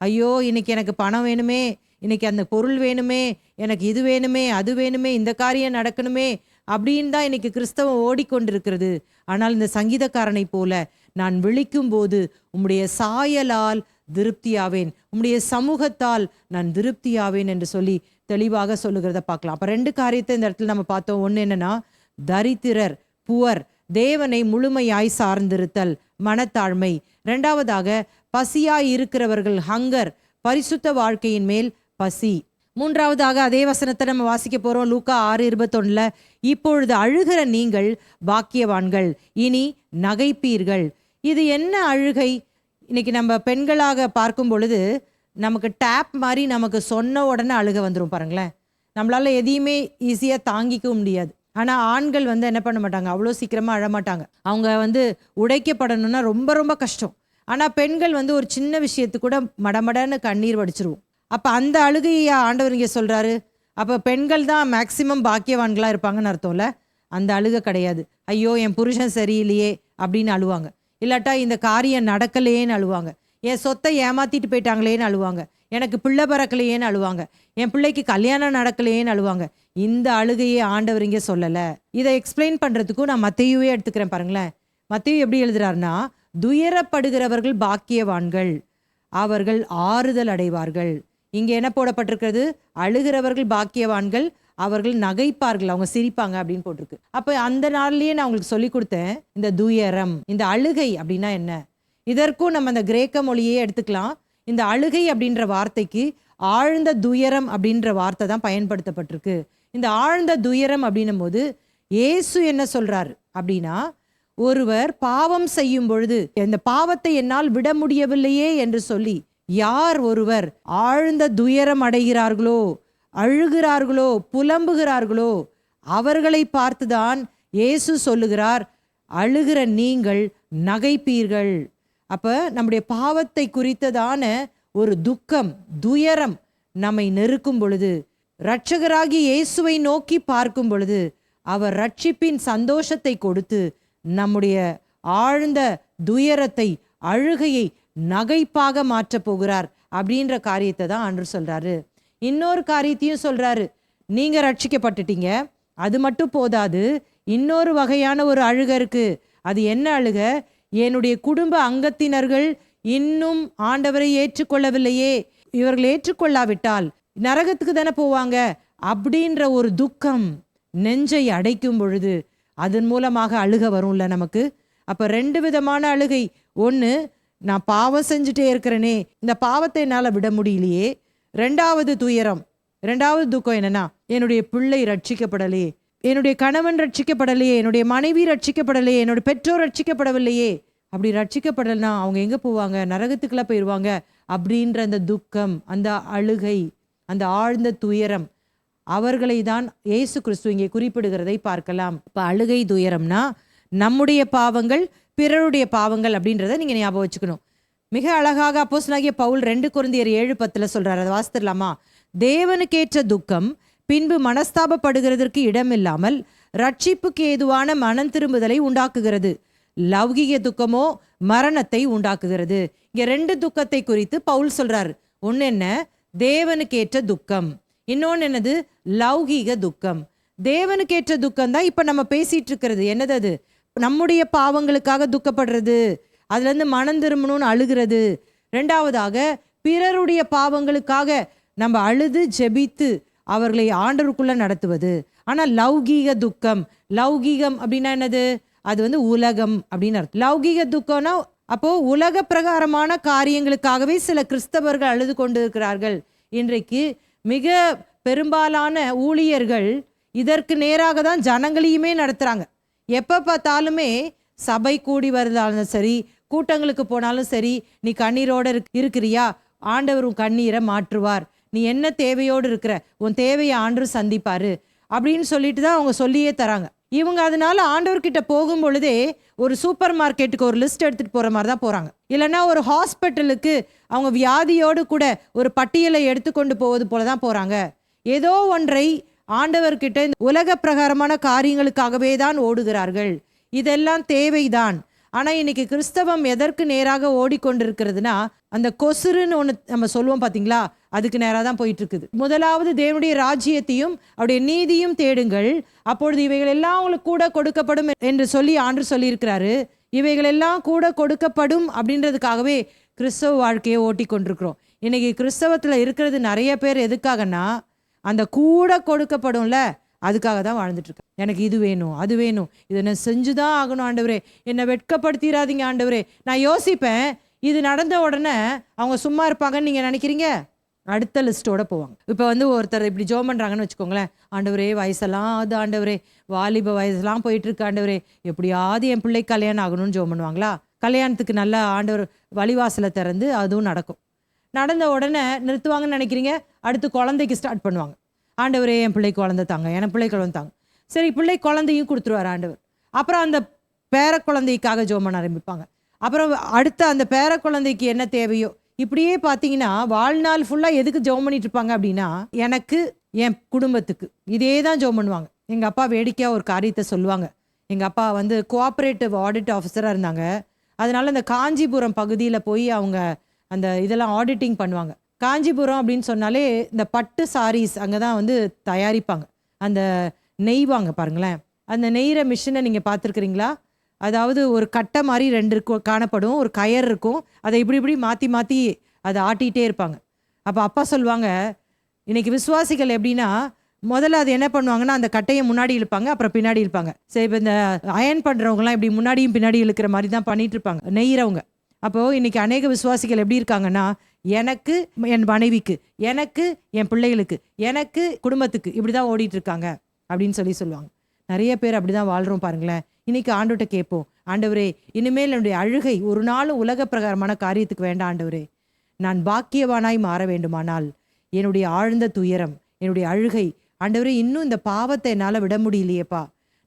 ஐயோ, இன்னைக்கு எனக்கு பணம் வேணுமே, இன்னைக்கு அந்த பொருள் வேணுமே, எனக்கு இது வேணுமே, அது வேணுமே, இந்த காரியம் நடக்கணுமே அப்படின்னு தான் இன்னைக்கு கிறிஸ்தவம் ஓடிக்கொண்டிருக்கிறது. ஆனால் இந்த சங்கீதக்காரனை போல, நான் விழிக்கும் போது உம்முடைய சாயலால் திருப்தியாவேன், உம்முடைய சமூகத்தால் நான் திருப்தியாவேன் என்று சொல்லி தெளிவாக சொல்லுகிறத பார்க்கலாம். அப்ப ரெண்டு காரியத்தை இந்த இடத்துல நம்ம பார்த்தோம். ஒன்று என்னன்னா, தரித்திரர், புவர், தேவனை முழுமையாய் சார்ந்திருத்தல், மனத்தாழ்மை. ரெண்டாவதாக பசியாய் இருக்கிறவர்கள், ஹங்கர், பரிசுத்த வாழ்க்கையின் மேல் பசி. மூன்றாவதாக அதே வசனத்தை நம்ம வாசிக்க போறோம். லூக்கா 6:21, இப்பொழுது அழுகிற நீங்கள் பாக்கியவான்கள், இனி நகைப்பீர்கள். இது என்ன அழுகை? இன்னைக்கு நம்ம பெண்களாக பார்க்கும் பொழுது நமக்கு டேப் மாதிரி நமக்கு சொன்ன உடனே அழுக வந்துடும் பாருங்களேன். நம்மளால எதையுமே ஈஸியா தாங்கிக்க முடியாது. ஆனா ஆண்கள் என்ன பண்ண மாட்டாங்க, அவ்வளோ சீக்கிரமா அழமாட்டாங்க. அவங்க உடைக்கப்படணும்னா ரொம்ப ரொம்ப கஷ்டம். ஆனா பெண்கள் ஒரு சின்ன விஷயத்துக்கு கூட மடமடன்னு கண்ணீர் வடிச்சிருவோம். அப்ப அந்த அழுகையா ஆண்டவர் இங்கே சொல்றாரு. அப்ப பெண்கள் தான் மேக்சிமம் பாக்கியவான்களா இருப்பாங்கன்னு அர்த்தம்ல. அந்த அழுகை கிடையாது. ஐயோ, என் புருஷன் சரியில்லையே அப்படின்னு அழுவாங்க. இல்லாட்டா இந்த காரியம் நடக்கலையேன்னு அழுவாங்க. என் சொத்தை ஏமாத்திட்டு போயிட்டாங்களேன்னு அழுவாங்க. எனக்கு பிள்ளை பிறக்கலையேன்னு அழுவாங்க. என் பிள்ளைக்கு கல்யாணம் நடக்கலையேன்னு அழுவாங்க. இந்த அழுகையே ஆண்டவர் இங்கே சொல்லலை. இதை எக்ஸ்பிளைன் பண்றதுக்கும் நான் மத்தேயுவே எடுத்துக்கிறேன் பாருங்களேன். மத்தேயு எப்படி எழுதுறாருன்னா, துயரப்படுகிறவர்கள் பாக்கியவான்கள், அவர்கள் ஆறுதல் அடைவார்கள். இங்க என்ன போடப்பட்டிருக்கிறது? அழுகிறவர்கள் பாக்கியவான்கள், அவர்கள் நகைப்பார்கள், அவங்க சிரிப்பாங்க அப்படின்னு போட்டிருக்கு. அப்ப அந்த நாள்லயே நான் உங்களுக்கு சொல்லி கொடுத்தேன், இந்த துயரம், இந்த அழுகை அப்படின்னா என்ன. இதற்கும் நம்ம அந்த கிரேக்க மொழியே எடுத்துக்கலாம். இந்த அழுகை அப்படின்ற வார்த்தைக்கு ஆழ்ந்த துயரம் அப்படின்ற வார்த்தை தான் பயன்படுத்தப்பட்டிருக்கு. இந்த ஆழ்ந்த துயரம் அப்படின்னும் போது இயேசு என்ன சொல்றாரு அப்படின்னா, ஒருவர் பாவம் செய்யும் பொழுது இந்த பாவத்தை என்னால் விட முடியவில்லையே என்று சொல்லி யார் ஒருவர் ஆழ்ந்த துயரம் அடைகிறார்களோ, அழுகிறார்களோ, புலம்புகிறார்களோ, அவர்களை பார்த்துதான் இயேசு சொல்லுகிறார், அழுகிற நீங்கள் நகைப்பீர்கள். அப்ப நம்முடைய பாவத்தை குறித்ததான ஒரு துக்கம், துயரம் நம்மை நெருக்கும் பொழுது, இரட்சகராகி இயேசுவை நோக்கி பார்க்கும் பொழுது, அவர் ரட்சிப்பின் சந்தோஷத்தை கொடுத்து நம்முடைய ஆழ்ந்த துயரத்தை, அழுகையை நகைப்பாக மாற்ற போகிறார் அப்படின்ற காரியத்தை தான் ஆண்டவர் சொல்றாரு. இன்னொரு காரியத்தையும் சொல்றாரு. நீங்க ரட்சிக்கப்பட்டுட்டீங்க, அது மட்டும் போதாது, இன்னொரு வகையான ஒரு அழுகை இருக்கு. அது என்ன அழுக? என்னுடைய குடும்ப அங்கத்தினர்கள் இன்னும் ஆண்டவரை ஏற்றுக்கொள்ளவில்லையே, இவர்கள் ஏற்றுக்கொள்ளாவிட்டால் நரகத்துக்கு தானே போவாங்க அப்படின்ற ஒரு துக்கம் நெஞ்சை அடைக்கும் பொழுது அதன் மூலமாக அழுக வரும்ல நமக்கு. அப்ப ரெண்டு விதமான அழுகை. ஒன்று, நான் பாவம் செஞ்சுட்டே இருக்கிறேனே, இந்த பாவத்தை என்னால் விட முடியலையே. ரெண்டாவது துயரம், ரெண்டாவது துக்கம் என்னன்னா, என்னுடைய பிள்ளை ரட்சிக்கப்படலையே, என்னுடைய கணவன் ரட்சிக்கப்படலையே, என்னுடைய மனைவி ரட்சிக்கப்படலையே, என்னுடைய பெற்றோர் ரட்சிக்கப்படவில்லையே. அப்படி ரட்சிக்கப்படலைன்னா அவங்க எங்க போவாங்க? நரகத்துக்குள்ள போயிடுவாங்க அப்படின்ற அந்த துக்கம், அந்த அழுகை, அந்த ஆழ்ந்த துயரம், அவர்களை தான் இயேசு கிறிஸ்து இங்கே குறிப்பிடுகிறதை பார்க்கலாம். இப்போ அழுகை துயரம்னா நம்முடைய பாவங்கள், பிறருடைய பாவங்கள் அப்படின்றத நீங்க ஞாபகம் வச்சுக்கணும். மிக அழகாக அப்போஸ்தலனாகிய பவுல் 2 கொரிந்தியர் 7:10 சொல்றாரு. அதை வாசித்துடலாமா? தேவனுக்கேற்ற துக்கம் பின்பு மனஸ்தாபப்படுகிறதற்கு இடமில்லாமல் ரட்சிப்புக்கு ஏதுவான மனம் திரும்புதலை உண்டாக்குகிறது. லௌகிக துக்கமோ மரணத்தை உண்டாக்குகிறது. இங்க 2 துக்கத்தை குறித்து பவுல் சொல்றாரு. ஒன்னு என்ன? தேவனுக்கேற்ற துக்கம். இன்னொன்னு என்னது? லௌகீக துக்கம். தேவனுக்கேற்ற துக்கம் தான் இப்ப நம்ம பேசிட்டு இருக்கிறது. என்னது அது? நம்முடைய பாவங்களுக்காக துக்கப்படுறது, அதுல இருந்து மனம் திரும்பணும்னு அழுகிறது. ரெண்டாவதாக பிறருடைய பாவங்களுக்காக நம்ம அழுது ஜெபித்து அவர்களை ஆண்டவருக்குள்ள நடத்துவது. ஆனால் லௌகீக துக்கம், லௌகீகம் அப்படின்னா என்னது? அது வந்து உலகம் அப்படின்னு அர்த்தம். லௌகீக துக்கம்னா அப்போ உலக பிரகாரமான காரியங்களுக்காகவே சில கிறிஸ்தவர்கள் அழுது கொண்டு இருக்கிறார்கள். இன்றைக்கு மிக பெரும்பாலான ஊழியர்கள் இதற்கு நேராக தான் ஜனங்களையுமே நடத்துகிறாங்க. எப்போ பார்த்தாலுமே சபை கூடி வருதாலும் சரி, கூட்டங்களுக்கு போனாலும் சரி, நீ கண்ணீரோடு இருக்கிறியா, ஆண்டவர் உன் கண்ணீரை மாற்றுவார், நீ என்ன தேவையோடு இருக்கிற, உன் தேவையை ஆண்டவர் சந்திப்பார் அப்படின்னு சொல்லிட்டு தான் அவங்க சொல்லியே தராங்க. இவங்க அதனால ஆண்டவர்கிட்ட போகும் பொழுதே ஒரு சூப்பர் மார்க்கெட்டுக்கு ஒரு லிஸ்ட் எடுத்துகிட்டு போகிற மாதிரி தான் போகிறாங்க. இல்லைன்னா ஒரு ஹாஸ்பிட்டலுக்கு அவங்க வியாதியோடு கூட ஒரு பட்டியலை எடுத்துக்கொண்டு போவது போல தான் போகிறாங்க. ஏதோ ஒன்றை ஆண்டவர்கிட்ட இந்த உலக பிரகாரமான காரியங்களுக்காகவே தான் ஓடுகிறார்கள். இதெல்லாம் தேவைதான். ஆனால் இன்னைக்கு கிறிஸ்தவம் எதற்கு நேராக ஓடிக்கொண்டிருக்கிறதுனா, அந்த கொசுருன்னு ஒன்று நம்ம சொல்லுவோம் பார்த்தீங்களா, அதுக்கு நேராக தான் போயிட்டு இருக்குது. முதலாவது தேவனுடைய ராஜ்யத்தையும் அவருடைய நீதியும் தேடுங்கள், அப்பொழுது இவைகள் எல்லாம் உங்களுக்கு கூட கொடுக்கப்படும் என்று சொல்லி ஆண்டவர் சொல்லியிருக்கிறாரு. இவைகள் எல்லாம் கூட கொடுக்கப்படும் அப்படின்றதுக்காகவே கிறிஸ்தவ வாழ்க்கையை ஓட்டி கொண்டிருக்கிறோம். இன்னைக்கு கிறிஸ்தவத்தில் இருக்கிறது நிறைய பேர் எதுக்காகனா, அந்த கூட கொடுக்கப்படும்ல அதுக்காக தான் வாழ்ந்துட்டு இருக்கேன். எனக்கு இது வேணும், அது வேணும், இதை நான் செஞ்சுதான் ஆகணும் ஆண்டவரே, என்னை வெட்கப்படுத்திடாதீங்க ஆண்டவரே. நான் யோசிப்பேன், இது நடந்த உடனே அவங்க சும்மா இருப்பாங்கன்னு நீங்கள் நினைக்கிறீங்க? அடுத்த லிஸ்ட்டோட போவாங்க. இப்போ வந்து ஒருத்தர் இப்படி ஜோம் பண்ணுறாங்கன்னு வச்சுக்கோங்களேன், ஆண்டவரே வயசெல்லாம் அது ஆண்டவரே, வாலிப வயசெல்லாம் போயிட்டுருக்கு ஆண்டவரே, எப்படியாவது என் பிள்ளை கல்யாணம் ஆகணும்னு ஜோம் பண்ணுவாங்களா? கல்யாணத்துக்கு நல்லா ஆண்டவர் வழிவாசலை திறந்து அதுவும் நடக்கும். நடந்த உடனே நிறுத்துவாங்கன்னு நினைக்கிறீங்க? அடுத்து குழந்தைக்கு ஸ்டார்ட் பண்ணுவாங்க. ஆண்டவரே என் பிள்ளை குழந்தை தாங்க, என் பிள்ளை குழந்தை தாங்க. சரி, பிள்ளை குழந்தையும் கொடுத்துருவார் ஆண்டவர். அப்புறம் அந்த பேர குழந்தைக்காக ஜோம் பண்ண ஆரம்பிப்பாங்க. அப்புறம் அடுத்த அந்த பேர குழந்தைக்கு என்ன தேவையோ, இப்படியே பார்த்தீங்கன்னா வாழ்நாள் ஃபுல்லாக எதுக்கு ஜோம் பண்ணிட்டு இருப்பாங்க அப்படின்னா, எனக்கு என் குடும்பத்துக்கு இதே தான் ஜோம் பண்ணுவாங்க. எங்கள் அப்பா வேடிக்கையாக ஒரு காரியத்தை சொல்லுவாங்க. எங்கள் அப்பா வந்து கோஆப்ரேட்டிவ் ஆடிட் ஆஃபீஸராக இருந்தாங்க. அதனால இந்த காஞ்சிபுரம் பகுதியில் போய் அவங்க அந்த இதெல்லாம் ஆடிட்டிங் பண்ணுவாங்க. காஞ்சிபுரம் அப்படின்னு சொன்னாலே இந்த பட்டு சாரீஸ் அங்கே தான் வந்து தயாரிப்பாங்க. அந்த நெய்வாங்க பாருங்களேன், அந்த நெய்கிற மிஷினை நீங்கள் பார்த்துருக்குறீங்களா? அதாவது ஒரு கட்டை மாதிரி 2 இருக்கும், காணப்படும், ஒரு கயர் இருக்கும், அதை இப்படி இப்படி மாற்றி மாற்றி அதை ஆட்டிகிட்டே இருப்பாங்க. அப்போ அப்பா சொல்லுவாங்க, இன்னைக்கு விசுவாசிகள் எப்படின்னா, முதல்ல அது என்ன பண்ணுவாங்கன்னா, அந்த கட்டையை முன்னாடி இழுப்பாங்க, அப்புறம் பின்னாடி இழுப்பாங்க. சரி, இப்போ இந்த அயன் பண்ணுறவங்கலாம் இப்படி முன்னாடியும் பின்னாடி இழுக்கிற மாதிரி தான் பண்ணிட்டு இருப்பாங்க நெய்கிறவங்க. அப்போது இன்றைக்கி அநேக விசுவாசிகள் எப்படி இருக்காங்கன்னா, எனக்கு என் மனைவிக்கு, எனக்கு என் பிள்ளைகளுக்கு, எனக்கு குடும்பத்துக்கு, இப்படி தான் ஓடிட்டுருக்காங்க அப்படின்னு சொல்லுவாங்க. நிறைய பேர் அப்படி தான் வாழ்கிறோம் பாருங்களேன். இன்றைக்கி ஆண்டவர்கிட்ட கேட்போம், ஆண்டவரே இனிமேல் என்னுடைய அழுகை ஒரு நாளும் உலக பிரகாரமான காரியத்துக்கு வேண்டாம் ஆண்டவரே, நான் பாக்கியவானாய் மாற வேண்டுமானால் என்னுடைய ஆழ்ந்த துயரம், என்னுடைய அழுகை, ஆண்டவரே இன்னும் இந்த பாவத்தை என்னால் விட முடியலையேப்பா,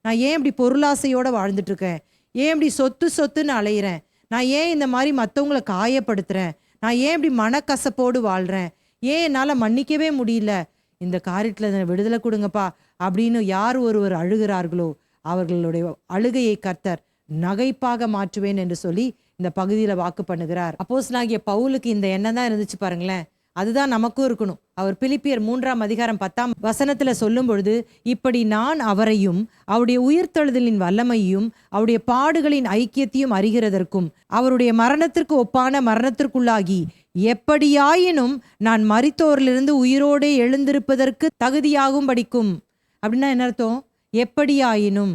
நான் ஏன் இப்படி பொருளாசையோடு வாழ்ந்துட்டுருக்கேன், ஏன் இப்படி சொத்துன்னு அலையிறேன், நான் ஏன் இந்த மாதிரி மற்றவங்களை காயப்படுத்துகிறேன், நான் ஏன் இப்படி மனக்கசப்போடு வாழ்கிறேன், ஏன் என்னால் மன்னிக்கவே முடியல, இந்த காரியத்தில் விடுதலை கொடுங்கப்பா அப்படின்னு யார் ஒருவர் அழுகிறார்களோ அவர்களுடைய அழுகையை கர்த்தர் நகைப்பாக மாற்றுவேன் என்று சொல்லி இந்த பகுதியில் வாக்கு பண்ணுகிறார். அப்போஸ்தலனாகிய பவுலுக்கு இந்த எண்ணம் தான் இருந்துச்சு பாருங்களேன். அதுதான் நமக்கும் இருக்கணும். அவர் பிலிப்பியர் 3:10 சொல்லும் பொழுது, இப்படி நான் அவரையும் அவருடைய உயிர்த்தெழுதலின் வல்லமையும் அவருடைய பாடுகளின் ஐக்கியத்தையும் அறிகிறதற்கும் அவருடைய மரணத்திற்கு ஒப்பான மரணத்திற்குள்ளாகி எப்படியாயினும் நான் மரித்தோரிலிருந்து உயிரோடே எழுந்திருப்பதற்கு தகுதியாகும் படிக்கும். அப்படின்னா என்ன அர்த்தம்? எப்படியாயினும்,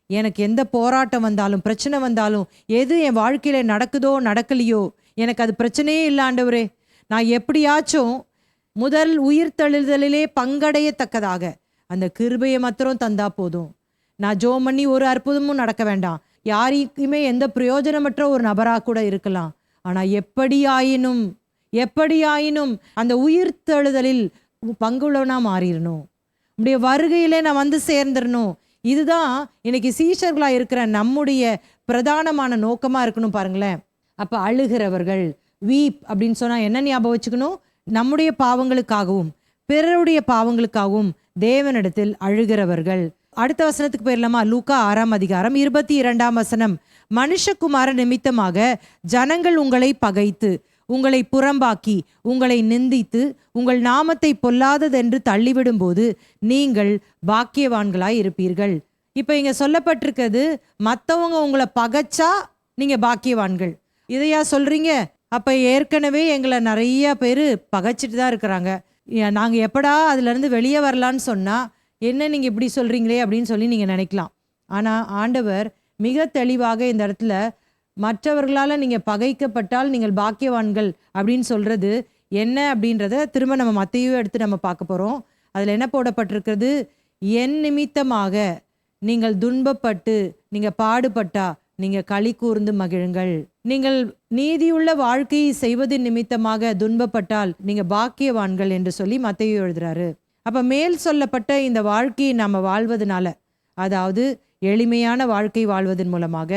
எனக்கு எந்த போராட்டம் வந்தாலும் பிரச்சனை வந்தாலும் எது என் வாழ்க்கையில நடக்குதோ நடக்கலையோ எனக்கு அது பிரச்சனையே இல்லை ஆண்டவரே, நான் எப்படியாச்சும் முதல் உயிர்த்தெழுதலிலே பங்கடையத்தக்கதாக அந்த கிருபையை மாத்திரம் தந்தா போதும். நான் ஜோம் பண்ணி ஒரு அற்புதமும் நடக்க வேண்டாம், யாருக்குமே எந்த பிரயோஜனமற்ற ஒரு நபராக கூட இருக்கலாம், ஆனால் எப்படியாயினும் அந்த உயிர்த்தெழுதலில் பங்குள்ளவனா மாறிடணும், நம்முடைய வருகையிலே நான் வந்து சேர்ந்துடணும். இதுதான் இன்னைக்கு சீஷர்களாக இருக்கிற நம்முடைய பிரதானமான நோக்கமாக இருக்கணும் பாருங்களேன். அப்போ அழுகிறவர்கள், வீப் அப்படின்னு சொன்னால் என்ன ஞாபகம் வச்சுக்கணும்? நம்முடைய பாவங்களுக்காகவும் பிறருடைய பாவங்களுக்காகவும் தேவனிடத்தில் அழுகிறவர்கள். அடுத்த வசனத்துக்கு போயிடலாமா? லூக்கா 6:22 மனுஷகுமார நிமித்தமாக ஜனங்கள் உங்களை பகைத்து உங்களை புறம்பாக்கி உங்களை நிந்தித்து உங்கள் நாமத்தை பொல்லாததென்று தள்ளிவிடும் போது நீங்கள் பாக்கியவான்களாய் இருப்பீர்கள். இப்போ இங்க சொல்லப்பட்டிருக்கிறது, மற்றவங்க உங்களை பகைச்சா நீங்க பாக்கியவான்கள். இதையா சொல்றீங்க? அப்ப ஏற்கனவே எங்களை நிறைய பேர் பகைச்சிட்டு தான் இருக்கிறாங்க, நாங்கள் எப்படா அதுலேருந்து வெளியே வரலான்னு சொன்னால் என்ன நீங்கள் இப்படி சொல்கிறீங்களே அப்படின்னு சொல்லி நீங்கள் நினைக்கலாம். ஆனால் ஆண்டவர் மிக தெளிவாக இந்த இடத்துல மற்றவர்களால் நீங்கள் பகைக்கப்பட்டால் நீங்கள் பாக்கியவான்கள் அப்படின்னு சொல்கிறது என்ன அப்படின்றத திரும்ப நம்ம மத்தேயுவை எடுத்து நம்ம பார்க்க போகிறோம். அதில் என்ன போடப்பட்டிருக்கிறது? என் நிமித்தமாக நீங்கள் துன்பப்பட்டு நீங்கள் பாடுபட்டா நீங்கள் களி கூர்ந்து மகிழுங்கள். நீங்கள் நீதியுள்ள வாழ்க்கையை செய்வதன் நிமித்தமாக துன்பப்பட்டால் நீங்கள் பாக்கியவான்கள் என்று சொல்லி மத்தேயு எழுதுறாரு. அப்போ மேல் சொல்லப்பட்ட இந்த வாழ்க்கையை நாம் வாழ்வதனால, அதாவது எளிமையான வாழ்க்கை வாழ்வதன் மூலமாக,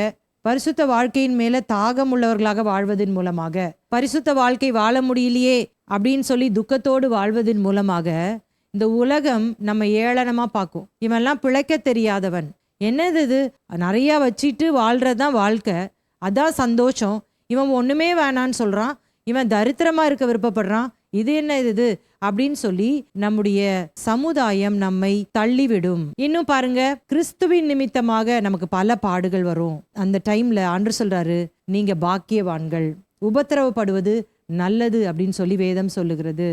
பரிசுத்த வாழ்க்கையின் மேல தாகம் உள்ளவர்களாக வாழ்வதன் மூலமாக, பரிசுத்த வாழ்க்கை வாழ முடியலையே அப்படின்னு சொல்லி துக்கத்தோடு வாழ்வதன் மூலமாக இந்த உலகம் நம்ம ஏளனமா பார்க்கும். இவன்லாம் பிழைக்க தெரியாதவன், என்னது இது, நிறைய வச்சிட்டு வாழ்றதுதான் வாழ்க்கை, அதான் சந்தோஷம், இவன் ஒண்ணுமே வேணான்னு சொல்றான், இவன் தரித்திரமா இருக்க விருப்பப்படுறான், இது என்ன இது அப்படின்னு சொல்லி நம்முடைய சமுதாயம் நம்மை தள்ளிவிடும். இன்னும் பாருங்க, கிறிஸ்துவின் நிமித்தமாக நமக்கு பல பாடுகள் வரும். அந்த டைம்ல ஆண்டவர் சொல்றாரு, நீங்க பாக்கியவான்கள், உபத்திரவப்படுவது நல்லது அப்படின்னு சொல்லி வேதம் சொல்லுகிறது.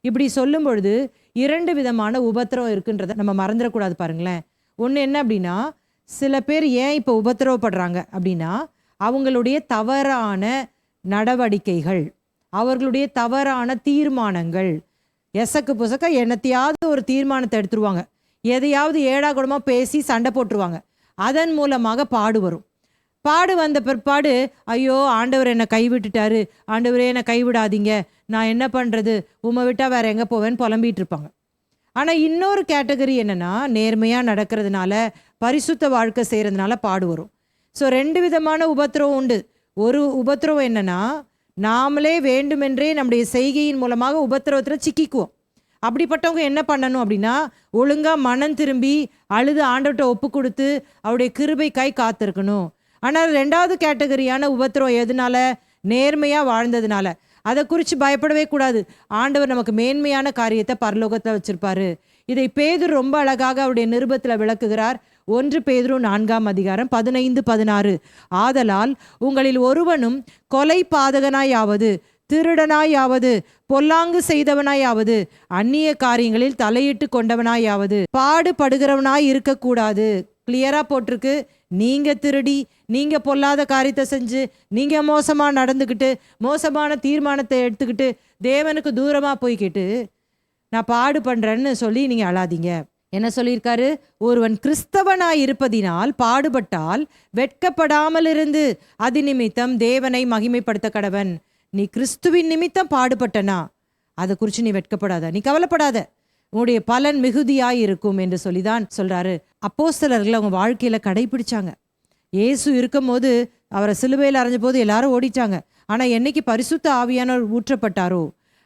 இப்படி சொல்லும் பொழுது 2 விதமான உபத்திரவம் இருக்குன்றத நம்ம மறந்துடக்கூடாது. பாருங்களேன், ஒன்று என்ன அப்படின்னா, சில பேர் ஏன் இப்போ உபத்திரவப்படுறாங்க அப்படின்னா அவங்களுடைய தவறான நடவடிக்கைகள், அவர்களுடைய தவறான தீர்மானங்கள். எசக்கு புசக்க என்னத்தையாவது ஒரு தீர்மானத்தை எடுத்துருவாங்க, எதையாவது ஏடாகுடமாக பேசி சண்டை போட்டுருவாங்க, அதன் மூலமாக பாடு வரும். பாடு வந்த பிற்பாடு, ஐயோ ஆண்டவர் என்னை கைவிட்டுட்டாரு, ஆண்டவரே என்னை கைவிடாதீங்க, நான் என்ன பண்ணுறது, உம்மை விட்டால் வேற எங்கே போவேன்னு புலம்பிகிட்டு இருப்பாங்க. ஆனால் இன்னொரு கேட்டகரி என்னென்னா, நேர்மையாக நடக்கிறதுனால, பரிசுத்த வாழ்க்கை செய்கிறதுனால பாடு வரும். ஸோ 2 விதமான உபத்திரவம் உண்டு. ஒரு உபத்திரவம் என்னென்னா, நாமளே வேண்டுமென்றே நம்முடைய செய்கையின் மூலமாக உபத்திரவத்தில் சிக்கிக்குவோம். அப்படிப்பட்டவங்க என்ன பண்ணணும் அப்படின்னா, ஒழுங்காக மனம் திரும்பி அழுது ஆண்டவர்கிட்ட ஒப்பு கொடுத்து அவருடைய கிருபைக்காய் காத்திருக்கணும். ஆனால் 2வது கேட்டகரியான உபத்திரவம் எதனால? நேர்மையாக வாழ்ந்ததுனால. அதை குறித்து பயப்படவே கூடாது. ஆண்டவர் நமக்கு மேன்மையான காரியத்தை பரலோகத்தில் வச்சிருப்பாரு. இதை பேதுரு ரொம்ப அழகாக அவருடைய நிருபத்தில் விளக்குகிறார். 1 பேதுரு 4ஆம் அதிகாரம் 15-16. ஆதலால் உங்களில் ஒருவனும் கொலை பாதகனாயாவது, திருடனாயாவது, பொல்லாங்கு செய்தவனாயாவது, அந்நிய காரியங்களில் தலையிட்டு கொண்டவனாயாவது, பாடுபடுகிறவனாய் இருக்கக்கூடாது. கிளியரா போட்டிருக்கு. நீங்க திருடி, நீங்க பொல்லாத காரியத்தை செஞ்சு, நீங்க மோசமா நடந்துக்கிட்டு, மோசமான தீர்மானத்தை எடுத்துக்கிட்டு, தேவனுக்கு தூரமா போய்கிட்டு நான் பாடு பண்றேன்னு சொல்லி நீங்க அழாதீங்க. என்ன சொல்லியிருக்காரு? ஒருவன் கிறிஸ்தவனாய் இருப்பதினால் பாடுபட்டால் வெட்கப்படாமல் இருந்து அது நிமித்தம் தேவனை மகிமைப்படுத்த கடவன். நீ கிறிஸ்துவின் நிமித்தம் பாடுபட்டனா அதை குறித்து நீ வெட்கப்படாத, நீ கவலைப்படாத, உன்னுடைய பலன் மிகுதியாய் இருக்கும் என்று சொல்லிதான் சொல்றாரு. அப்போஸ்தலர்கள் அவங்க வாழ்க்கையில கடைபிடிச்சாங்க. இயேசு இருக்கும் போது, அவரை சிலுவையில் அறைஞ்ச போது எல்லாரும் ஓடிட்டாங்க. ஆனா என்னைக்கு பரிசுத்த ஆவியானவர் ஊற்றப்பட்டாரோ,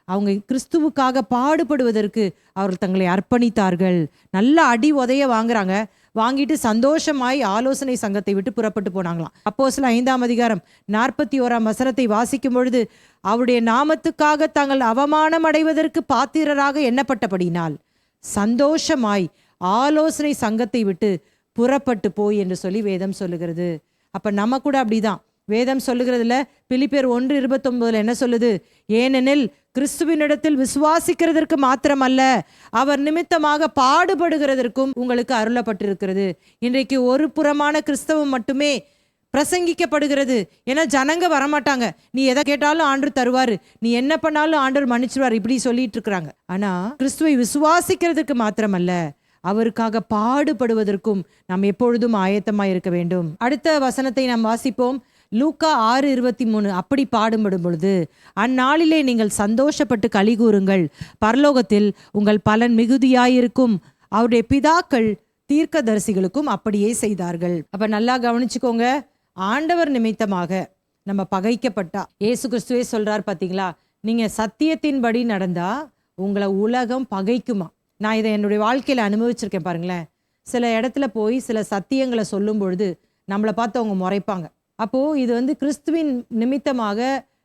அவங்க கிறிஸ்துவுக்காக பாடுபடுவதற்கு அவர்கள் தங்களை அர்ப்பணித்தார்கள். நல்ல அடி உதைய வாங்குறாங்க. வாங்கிட்டு சந்தோஷமாய் ஆலோசனை சங்கத்தை விட்டு புறப்பட்டு போனாங்களாம். அப்போஸ்தலர் 5ஆம் அதிகாரம் 41ஆம் வசனத்தை வாசிக்கும் பொழுது, அவருடைய நாமத்துக்காக தாங்கள் அவமானம் அடைவதற்கு பாத்திரராக எண்ணப்பட்டபடினால் சந்தோஷமாய் ஆலோசனை சங்கத்தை விட்டு புறப்பட்டு போய் என்று சொல்லி வேதம் சொல்லுகிறது. அப்ப நம்ம கூட அப்படிதான். வேதம் சொல்லுகிறதுல பிலிப்பியர் 1:29 என்ன சொல்லுது? ஏனெனில் கிறிஸ்துவினிடத்தில் விசுவாசிக்கிறதற்கு மாத்திரமல்ல, அவர் நிமித்தமாக பாடுபடுகிறதற்கும் உங்களுக்கு அருளப்பட்டிருக்கிறது. இன்றைக்கு ஒரு புறமான கிறிஸ்தவம் மட்டுமே பிரசங்கிக்கப்படுகிறது. ஏன்னா ஜனங்க வரமாட்டாங்க. நீ எதை கேட்டாலும் ஆண்டவர் தருவாரு, நீ என்ன பண்ணாலும் ஆண்டவர் மன்னிச்சுவார், இப்படி சொல்லிட்டு இருக்கிறாங்க. ஆனா கிறிஸ்துவை விசுவாசிக்கிறதுக்கு மாத்திரமல்ல, அவருக்காக பாடுபடுவதற்கும் நாம் எப்பொழுதும் ஆயத்தமாய் இருக்க வேண்டும். அடுத்த வசனத்தை நாம் வாசிப்போம். லூக்கா 6:23. அப்படி பாடுபடும் பொழுது அந்நாளிலே நீங்கள் சந்தோஷப்பட்டு களி கூறுங்கள், பரலோகத்தில் உங்கள் பலன் மிகுதியாயிருக்கும், அவருடைய பிதாக்கள் தீர்க்கதரிசிகளுக்கும் அப்படியே செய்தார்கள். அப்ப நல்லா கவனிச்சுக்கோங்க. ஆண்டவர் நிமித்தமாக நம்ம பகைக்கப்பட்டா, இயேசு கிறிஸ்துவே சொல்றார் பாத்தீங்களா, நீங்க சத்தியத்தின்படி நடந்தா உங்களை உலகம் பகைக்குமா. நான் இதை என்னுடைய வாழ்க்கையில அனுபவிச்சிருக்கேன். பாருங்களேன், சில இடத்துல போய் சில சத்தியங்களை சொல்லும் பொழுது நம்மளை பார்த்து அவங்க முறைப்பாங்க. அப்போ இது கிறிஸ்துவின் நிமித்தமாக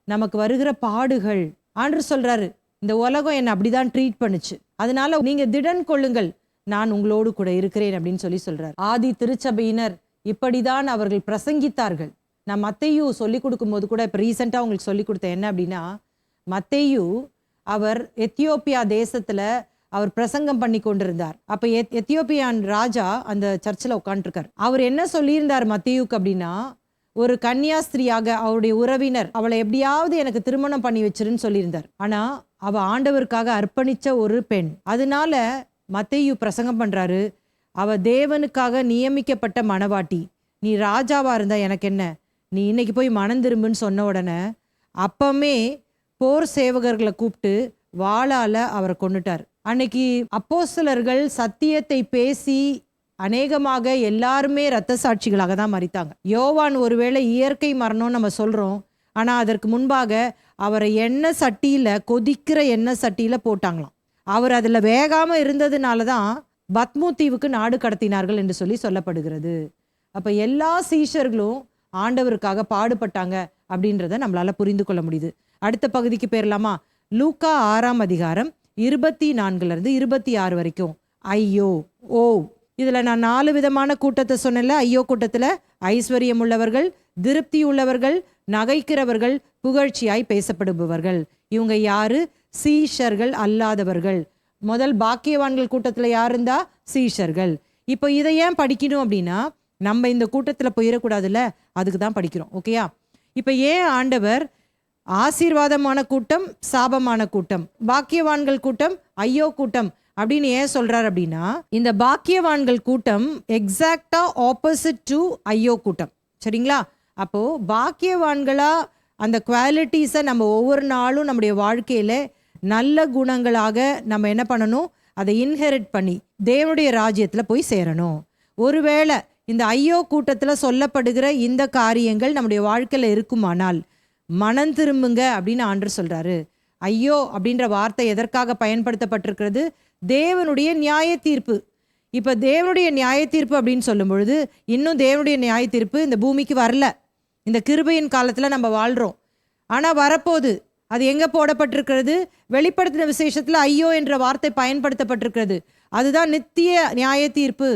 நமக்கு வருகிற பாடுகள். ஆண்டவர் சொல்றாரு, இந்த உலகம் என்னை அப்படிதான் ட்ரீட் பண்ணுச்சு, அதனால நீங்க திடன் கொள்ளுங்கள், நான் உங்களோடு கூட இருக்கிறேன் அப்படின்னு சொல்லி சொல்றாரு. ஆதி திருச்சபையினர் இப்படிதான் அவர்கள் பிரசங்கித்தார்கள். நான் மத்தேயு சொல்லி கொடுக்கும் போது கூட, இப்போ ரீசெண்டாக உங்களுக்கு சொல்லி கொடுத்தேன். என்ன அப்படின்னா, மத்தேயு அவர் எத்தியோப்பியா தேசத்துல அவர் பிரசங்கம் பண்ணி கொண்டிருந்தார். அப்ப எத்தியோப்பியான் ராஜா அந்த சர்ச்சில் உட்காந்துருக்கார். அவர் என்ன சொல்லியிருந்தார் மத்தேயுக்கு அப்படின்னா, ஒரு கன்னியாஸ்திரியாக அவருடைய உறவினர் அவளை எப்படியாவது எனக்கு திருமணம் பண்ணி வச்சிருன்னு சொல்லியிருந்தார். ஆனா அவ ஆண்டவருக்காக அர்ப்பணிச்ச ஒரு பெண். அதனால மத்தேயு பிரசங்கம் பண்றாரு, அவ தேவனுக்காக நியமிக்கப்பட்ட மணவாட்டி, நீ ராஜாவா இருந்தா எனக்கு என்ன, நீ இன்னைக்கு போய் மனம் திரும்புன்னு சொன்ன உடனே அப்பமே போர் சேவகர்களை கூப்பிட்டு வாளால அவரை கொன்னுட்டார். அன்னைக்கு அப்போஸ்தலர்கள் சத்தியத்தை பேசி அநேகமாக எல்லாருமே இரத்த சாட்சிகளாக தான் மரித்தாங்க. யோவான் ஒருவேளை இயற்கை மரணம் நம்ம சொல்றோம், ஆனா அதற்கு முன்பாக அவரை எண்ணெய் சட்டியில, கொதிக்கிற எண்ணெய் சட்டியில போட்டாங்களாம். அவர் அதுல வேகாம இருந்ததுனால தான் பத்மு தீவுக்கு நாடு கடத்தினார்கள் என்று சொல்லப்படுகிறது. அப்ப எல்லா சீஷர்களும் ஆண்டவருக்காக பாடுபட்டாங்க அப்படின்றத நம்மளால புரிந்து கொள்ள முடியுது. அடுத்த பகுதிக்கு போயிடலாமா? லூக்கா 6ஆம் அதிகாரம் 24 26 வரைக்கும். ஐயோ ஓ, இதுல நான் 4 விதமான கூட்டத்தை சொன்னேன்ல. ஐயோ கூட்டத்துல ஐஸ்வர்யம் உள்ளவர்கள், திருப்தி உள்ளவர்கள், நகைக்கிறவர்கள், புகழ்ச்சியாய் பேசப்படுபவர்கள். இவங்க யாரு? சீஷர்கள் அல்லாதவர்கள். முதல் பாக்கியவான்கள் கூட்டத்துல யார் இருந்தா? சீஷர்கள். இப்போ இதை ஏன் படிக்கணும் அப்படின்னா, நம்ம இந்த கூட்டத்துல போயிடக்கூடாதுல்ல, அதுக்கு தான் படிக்கிறோம். ஓகேயா? இப்போ ஏன் ஆண்டவர் ஆசீர்வாதமான கூட்டம், சாபமான கூட்டம், பாக்கியவான்கள் கூட்டம், ஐயோ கூட்டம் அப்படின்னு ஏன் சொல்றாரு அப்படின்னா, இந்த பாக்கியவான்கள் கூட்டம் எக்ஸாக்டா ஆப்போசிட் டு ஐயோ கூட்டம். சரிங்களா? அப்போ பாக்கியவான்களா அந்த குவாலிட்டிஸை நம்ம ஒவ்வொரு நாளும் நம்முடைய வாழ்க்கையில நல்ல குணங்களாக நம்ம என்ன பண்ணணும்? அதை இன்ஹெரிட் பண்ணி தேவனுடைய ராஜ்யத்துல போய் சேரணும். ஒருவேளை இந்த ஐயோ கூட்டத்துல சொல்லப்படுகிற இந்த காரியங்கள் நம்முடைய வாழ்க்கையில இருக்குமானால் மனம் திரும்புங்க அப்படின்னு ஆண்டவர் சொல்றாரு. ஐயோ அப்படின்ற வார்த்தை எதற்காக பயன்படுத்தப்பட்டிருக்கிறது? தேவனுடைய நியாய தீர்ப்பு. இப்ப தேவனுடைய நியாய தீர்ப்பு அப்படின்னு சொல்லும் பொழுது, இன்னும் தேவனுடைய நியாய தீர்ப்பு இந்த பூமிக்கு வரல. இந்த கிருபையின் காலத்துல நம்ம வாழ்றோம். ஆனா வரப்போகுது. அது எங்க போடப்பட்டிருக்கிறது? வெளிப்படுத்தின விசேஷத்துல ஐயோ என்ற வார்த்தை பயன்படுத்தப்பட்டிருக்கிறது. அதுதான் நித்திய நியாய தீர்ப்பு.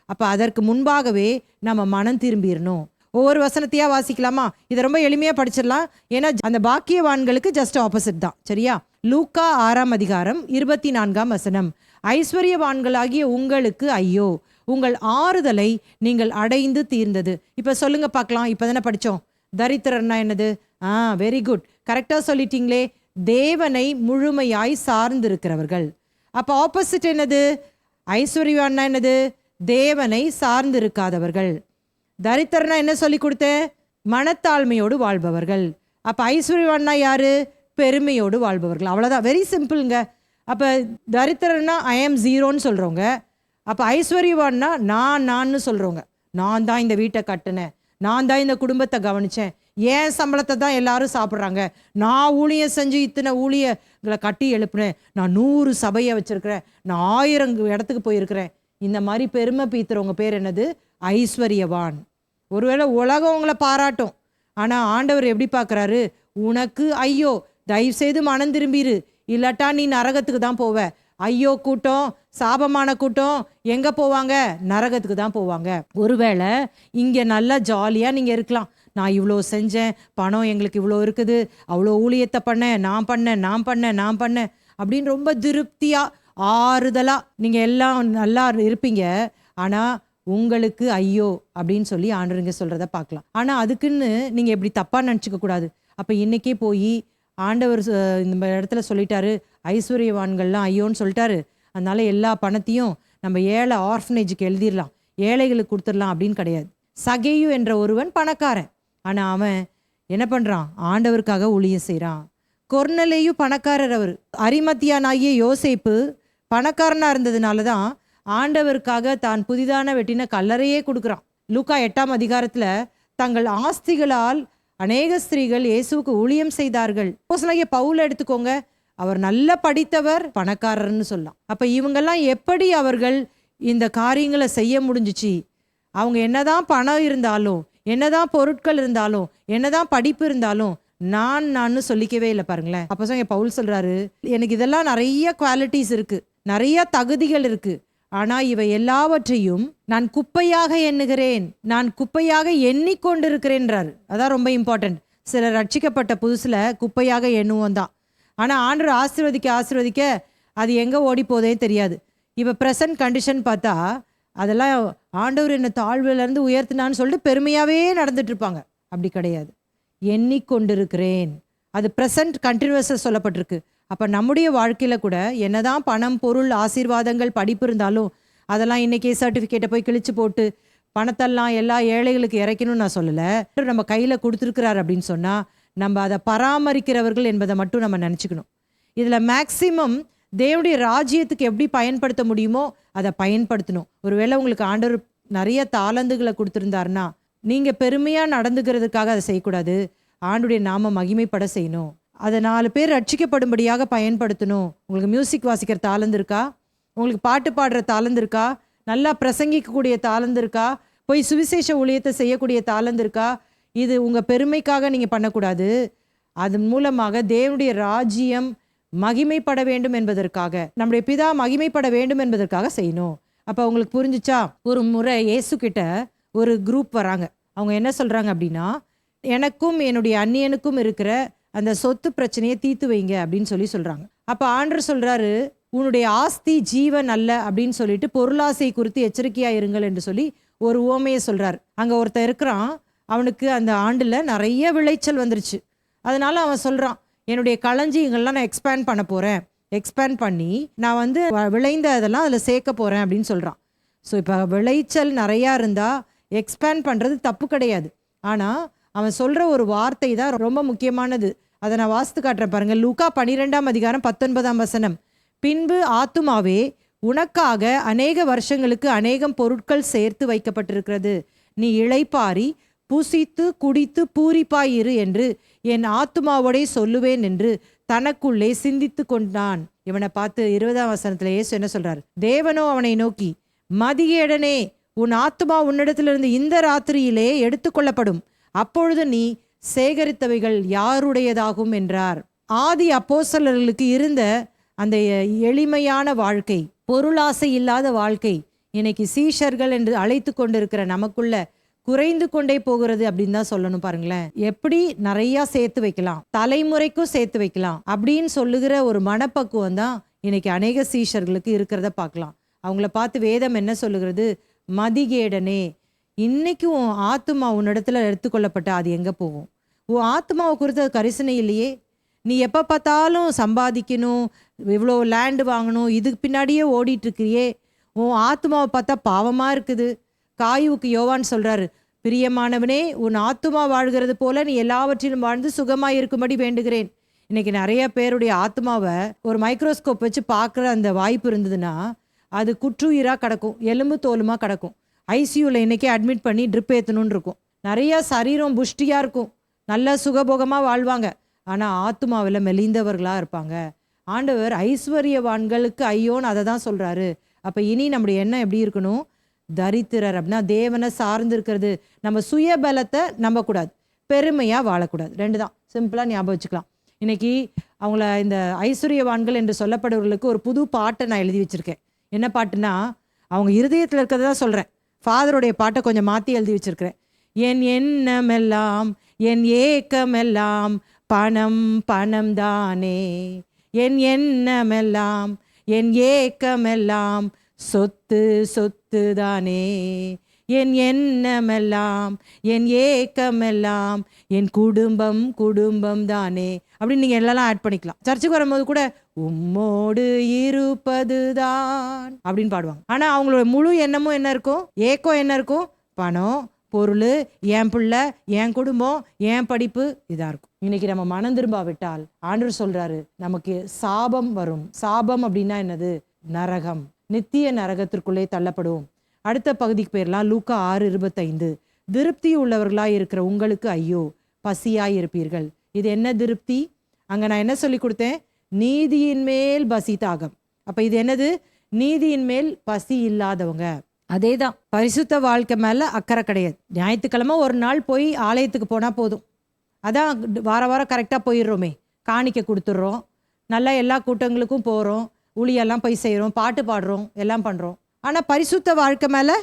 அப்ப அதற்கு முன்பாகவே நம்ம மனம் திரும்பிடணும். ஒவ்வொரு வசனத்தையா வாசிக்கலாமா? இதை ரொம்ப எளிமையா படிச்சிடலாம். ஏன்னா அந்த பாக்கியவான்களுக்கு ஜஸ்ட் ஆப்போசிட் தான். சரியா? லூக்கா 6ஆம் அதிகாரம் 24ஆம் வசனம். ஐஸ்வர்யவான்களாகிய உங்களுக்கு ஐயோ, உங்கள் ஆறுதலை நீங்கள் அடைந்து தீர்ந்தது. இப்ப சொல்லுங்க பார்க்கலாம். இப்பதானே படிச்சோம். தரித்திரர்னா என்னது? வெரி குட், கரெக்டா சொல்லிட்டீங்களே. தேவனை முழுமையாய் சார்ந்திருக்கிறவர்கள். அப்ப ஆப்போசிட் என்னது? ஐஸ்வர்யவான்னா என்னது? தேவனை சார்ந்திருக்காதவர்கள். தரித்திரனா என்ன சொல்லி கொடுத்தேன்? மனத்தாழ்மையோடு வாழ்பவர்கள். அப்ப ஐஸ்வர்யவான்னா யாரு? பெருமையோடு வாழ்பவர்கள். அவ்வளவுதான், வெரி சிம்பிள்ங்க. அப்ப தரித்திரன்னா ஐ ஆம் ஜீரோன்னு சொல்றவங்க. அப்ப ஐஸ்வர்யவான்னா நான் சொல்றவங்க. நான் தான் இந்த வீட்டை கட்டினேன், நான் தான் இந்த குடும்பத்தை கவனிச்சேன், ஏன் சம்பளத்தை தான் எல்லாரும் சாப்பிட்றாங்க, நான் ஊழியம் செஞ்சு இத்தனை ஊழியர்களை கட்டி எழுப்புனேன், நான் 100 சபையை வச்சிருக்கிறேன், நான் 1000 இடத்துக்கு போயிருக்கிறேன். இந்த மாதிரி பெருமை பீத்துறவங்க பேர் என்னது? ஐஸ்வர்யவான். ஒருவேளை உலகம் உங்களை பாராட்டும், ஆனா ஆண்டவர் எப்படி பார்க்கறாரு? உனக்கு ஐயோ, தயவு செய்து மனம் திரும்பிரு, இல்லாட்டா நீ நரகத்துக்கு தான் போவ. ஐயோ கூட்டம், சாபமான கூட்டம் எங்க போவாங்க? நரகத்துக்கு தான் போவாங்க. ஒருவேளை இங்க நல்லா ஜாலியா நீங்க இருக்கலாம். நான் இவ்வளோ செஞ்சேன், பணம் எங்களுக்கு இவ்வளோ இருக்குது, அவ்வளோ ஊழியத்தை பண்ணேன், நான் பண்ணேன் அப்படின்னு ரொம்ப திருப்தியா ஆறுதலா நீங்க எல்லாம் நல்லா இருப்பீங்க. ஆனா உங்களுக்கு ஐயோ அப்படின்னு சொல்லி ஆண்டவருங்க சொல்றத பார்க்கலாம். ஆனா அதுக்குன்னு நீங்க எப்படி தப்பா நினைச்சுக்க கூடாது. அப்ப இன்னைக்கே போய் ஆண்டவர் இந்த இடத்துல சொல்லிட்டாரு, ஐஸ்வர்யவான்கள்லாம் ஐயோன்னு சொல்லிட்டாரு, அதனால எல்லா பணத்தையும் நம்ம ஏழை ஆர்ஃபனேஜுக்கு எழுதிடலாம், ஏழைகளுக்கு கொடுத்துடலாம் அப்படின்னு கிடையாது. சகேயு என்ற ஒருவன் பணக்காரன், ஆனா அவன் என்ன பண்றான்? ஆண்டவருக்காக ஊழியம் செய்யறான். கொர்நேலியு பணக்காரர். அவர் அரிமத்தியானாகிய யோசேப்பு பணக்காரனா இருந்ததுனால தான் ஆண்டவருக்காக தான் புதிதான வெட்டின கல்லறையே கொடுக்குறான். லூக்கா 8ஆம் அதிகாரத்துல தங்கள் ஆஸ்திகளால் அநேக ஸ்திரீகள் இயேசுவுக்கு ஊழியம் செய்தார்கள். அப்போஸ்தலனாகிய பவுல் எடுத்துக்கோங்க, அவர் நல்ல படித்தவர், பணக்காரர்னு சொல்லலாம். அப்ப இவங்கெல்லாம் எப்படி அவர்கள் இந்த காரியங்களை செய்ய முடிஞ்சிச்சு? அவங்க என்னதான் பணம் இருந்தாலும், என்னதான் பொருட்கள் இருந்தாலும், என்னதான் படிப்பு இருந்தாலும் நான் சொல்லிக்கவே இல்லை. பாருங்களேன். அப்போ பவுல் சொல்றாரு, எனக்கு இதெல்லாம் நிறைய குவாலிட்டிஸ் இருக்கு, நிறைய தகுதிகள் இருக்கு, ஆனா இவை எல்லாவற்றையும் நான் குப்பையாக எண்ணுகிறேன், நான் குப்பையாக எண்ணிக்கொண்டிருக்கிறேன்றாரு. அதான் ரொம்ப இம்பார்ட்டன்ட். சிலர் ரட்சிக்கப்பட்ட புதுசுல குப்பையாக எண்ணுவோம் தான். ஆனால் ஆண்டவர் ஆசீர்வதிக்க அது எங்கே ஓடி போதே தெரியாது. இப்போ ப்ரெசன்ட் கண்டிஷன் பார்த்தா அதெல்லாம் ஆண்டவர் என்னை தாழ்விலேருந்து உயர்த்தினான்னு சொல்லிட்டு பெருமையாகவே நடந்துட்டு இருப்பாங்க. அப்படி கிடையாது. எண்ணிக்கொண்டிருக்கிறேன், அது ப்ரெசன்ட் கண்டினியூஸாக சொல்லப்பட்டிருக்கு. அப்போ நம்முடைய வாழ்க்கையில் கூட என்னதான் பணம், பொருள், ஆசீர்வாதங்கள், படிப்பு இருந்தாலும் அதெல்லாம் இன்றைக்கே சர்டிஃபிகேட்டை போய் கிழிச்சு போட்டு பணத்தெல்லாம் எல்லா ஏழைகளுக்கு இறைக்கணும்னு நான் சொல்லலை. நம்ம கையில் கொடுத்துருக்கிறார் அப்படின்னு சொன்னால் நம்ம அதை பராமரிக்கிறவர்கள் என்பதை மட்டும் நம்ம நினச்சிக்கணும். இதில் மேக்சிமம் தேவனுடைய ராஜ்யத்துக்கு எப்படி பயன்படுத்த முடியுமோ அதை பயன்படுத்தணும். ஒருவேளை உங்களுக்கு ஆண்டவர் நிறைய தாளந்துகளை கொடுத்துருந்தாருன்னா நீங்கள் பெருமையாக நடந்துக்கிறதுக்காக அதை செய்யக்கூடாது. ஆண்டுடைய நாம மகிமைப்பட செய்யணும். அதை 4 பேர் ரட்சிக்கப்படும்படியாக பயன்படுத்தணும். உங்களுக்கு மியூசிக் வாசிக்கிற தாளந்து இருக்கா? உங்களுக்கு பாட்டு பாடுற தாளந்து இருக்கா? நல்லா பிரசங்கிக்கக்கூடிய தாளந்து இருக்கா? போய் சுவிசேஷ ஊழியத்தை செய்யக்கூடிய தாளந்து இருக்கா? இது உங்கள் பெருமைக்காக நீங்கள் பண்ணக்கூடாது. அதன் மூலமாக தேவனுடைய ராஜ்யம் மகிமைப்பட வேண்டும் என்பதற்காக, நம்முடைய பிதா மகிமைப்பட வேண்டும் என்பதற்காக செய்யணும். அப்போ உங்களுக்கு புரிஞ்சிச்சா? ஒரு முறை இயேசு கிட்ட ஒரு குரூப் வராங்க. அவங்க என்ன சொல்கிறாங்க அப்படின்னா, எனக்கும் என்னுடைய அந்நியனுக்கும் இருக்கிற அந்த சொத்து பிரச்சனையை தீர்த்து வைங்க அப்படின்னு சொல்கிறாங்க. அப்போ ஆண்டவர் சொல்கிறாரு, உன்னுடைய ஆஸ்தி ஜீவன் அல்ல அப்படின்னு சொல்லிட்டு பொருளாசை குறித்து எச்சரிக்கையாக இருங்கள் என்று சொல்லி ஒரு உவமையை சொல்கிறார். அங்கே ஒருத்தன் இருக்கிறான், அவனுக்கு அந்த ஆண்டில் நிறைய விளைச்சல் வந்துருச்சு. அதனால அவன் சொல்கிறான், என்னுடைய களஞ்சியங்கள்லாம் நான் எக்ஸ்பேண்ட் பண்ண போகிறேன், எக்ஸ்பேண்ட் பண்ணி நான் விளைந்த இதெல்லாம் அதில் சேர்க்க போகிறேன் அப்படின்னு சொல்கிறான். ஸோ இப்போ விளைச்சல் நிறையா இருந்தால் எக்ஸ்பேண்ட் பண்ணுறது தப்பு கிடையாது. ஆனால் அவன் சொல்கிற ஒரு வார்த்தை தான் ரொம்ப முக்கியமானது. அதை நான் வாசித்து காட்டுறேன் பாருங்கள். லூக்கா 12ஆம் அதிகாரம் 19ஆம் வசனம். பின்பு ஆத்துமாவே, உனக்காக அநேக வருஷங்களுக்கு அநேகம் பொருட்கள் சேர்த்து வைக்கப்பட்டிருக்கிறது. நீ இளைப்பாரி புசித்து குடித்து பூரிப்பாயிரு என்று என் ஆத்துமாவோடே சொல்லுவேன் என்று தனக்குள்ளே சிந்தித்து கொண்டான். இவனை பார்த்து 20ஆம் வசனத்துல இயேசு என்ன சொல்றாரு? தேவனோ அவனை நோக்கி, மதிகேடனே, உன் ஆத்துமா உன்னிடத்திலிருந்து இந்த ராத்திரியிலே எடுத்துக்கொள்ளப்படும், அப்பொழுது நீ சேகரித்தவைகள் யாருடையதாகும் என்றார். ஆதி அப்போஸ்தலர்களுக்கு இருந்த அந்த எளிமையான வாழ்க்கை, பொருளாசை இல்லாத வாழ்க்கை, இன்னைக்கு சீஷர்கள் என்று அழைத்து கொண்டிருக்கிற நமக்குள்ள குறைந்து கொண்டே போகிறது அப்படின்னு தான் சொல்லணும். பாருங்களேன், எப்படி நிறைய சேர்த்து வைக்கலாம், தலைமுறைக்கும் சேர்த்து வைக்கலாம் அப்படின்னு சொல்லுகிற ஒரு மனப்பக்குவம் தான் இன்னைக்கு அநேக சீஷர்களுக்கு இருக்கிறத பார்க்கலாம். அவங்கள பார்த்து வேதம் என்ன சொல்லுகிறது? மதிகேடனே, இன்னைக்கு உன் ஆத்துமா உன்னிடத்துல எடுத்துக்கொள்ளப்பட்ட அது எங்க போகும்? உன் ஆத்துமாவை குறித்து கரிசனை இல்லையே. நீ எப்போ பார்த்தாலும் சம்பாதிக்கணும், இவ்வளோ லேண்டு வாங்கணும், இதுக்கு பின்னாடியே ஓடிட்டு இருக்கிறியே. உன் ஆத்துமாவை பார்த்தா பாவமாக இருக்குது. காயுவுக்கு யோவான் சொல்கிறாரு, பிரியமானவனே, உன் ஆத்துமா வாழ்கிறது போல நீ எல்லாவற்றிலும் வாழ்ந்து சுகமாக இருக்கும்படி வேண்டுகிறேன். இன்றைக்கி நிறைய பேருடைய ஆத்மாவை ஒரு மைக்ரோஸ்கோப் வச்சு பார்க்குற அந்த வாய்ப்பு இருந்ததுன்னா அது குற்றுயிராக கிடக்கும், எலும்பு தோலுமாக கிடக்கும். ஐசியூவில் இன்றைக்கே அட்மிட் பண்ணி ட்ரிப் ஏற்றணுன்னு இருக்கும். நிறைய சரீரம் புஷ்டியாக இருக்கும், நல்ல சுகபோகமாக வாழ்வாங்க. ஆனால் ஆத்மாவில் மெலிந்தவர்களாக இருப்பாங்க. ஆண்டவர் ஐஸ்வர்யவான்களுக்கு ஐயோன்னு அதை தான் சொல்கிறாரு. அப்போ இனி நம்முடைய எண்ணம் எப்படி இருக்கணும்? தரித்திரர் அப்படின்னா தேவனை சார்ந்து இருக்கிறது. நம்ம சுயபலத்தை நம்பக்கூடாது, பெருமையாக வாழக்கூடாது. 2 தான் சிம்பிளாக ஞாபகம் வச்சுக்கலாம். இன்னைக்கு அவங்கள இந்த ஐஸ்வர்யவான்கள் என்று சொல்லப்படுவர்களுக்கு ஒரு புது பாட்டை நான் எழுதி வச்சுருக்கேன். என்ன பாட்டுனா, அவங்க இருதயத்தில் இருக்கிறத தான் சொல்கிறேன். ஃபாதருடைய பாட்டை கொஞ்சம் மாற்றி எழுதி வச்சுருக்கிறேன். என் எண்ணமெல்லாம் என் ஏக்கமெல்லாம் பணம் பணம் தானே, என் எண்ணமெல்லாம் என் ஏக்கமெல்லாம் சொத்து சொத்து தானே, என் எண்ணமெல்லாம் என் ஏக்கமெல்லாம் என் குடும்பம் குடும்பம் தானே அப்படின்னு நீங்கள் எல்லாம் ஆட் பண்ணிக்கலாம். சர்ச்சுக்கு வரும்போது கூட உம்மோடு இருப்பது தான் அப்படின்னு பாடுவாங்க. ஆனால் அவங்களோட முழு எண்ணமும் என்ன இருக்கும்? ஏக்கம் என்ன இருக்கும்? பணம், பொருள், என் பிள்ளை, என் குடும்பம், என் படிப்பு, இதாக இருக்கும். இன்னைக்கு நம்ம மனம் திரும்பாவிட்டால் ஆண்டவர் சொல்றாரு, நமக்கு சாபம் வரும். சாபம் அப்படின்னா என்னது? நரகம், நித்திய நரகத்திற்குள்ளே தள்ளப்படுவோம். அடுத்த பகுதிக்கு பேர்லாம் லூக்கா 6:25. திருப்தி உள்ளவர்களாய் இருக்கிற உங்களுக்கு ஐயோ, பசியாய் இருப்பீர்கள். இது என்ன திருப்தி? அங்கே நான் என்ன சொல்லி கொடுத்தேன்? நீதியின் மேல் பசி தாகம். அப்போ இது என்னது? நீதியின் மேல் பசி இல்லாதவங்க. அதே தான், பரிசுத்த வாழ்க்கை மேலே அக்கறை கிடையாது. ஞாயிற்றுக்கிழமை ஒரு நாள் போய் ஆலயத்துக்கு போனால் போதும். அதான் வார வாரம் கரெக்டாக போயிடுறோமே, காணிக்கை கொடுத்துட்றோம், நல்லா எல்லா கூட்டங்களுக்கும் போகிறோம், ஊழியெல்லாம் போய் செய்கிறோம், பாட்டு பாடுறோம், எல்லாம் பண்ணுறோம். ஆனால் பரிசுத்த வாழ்க்கை மேலே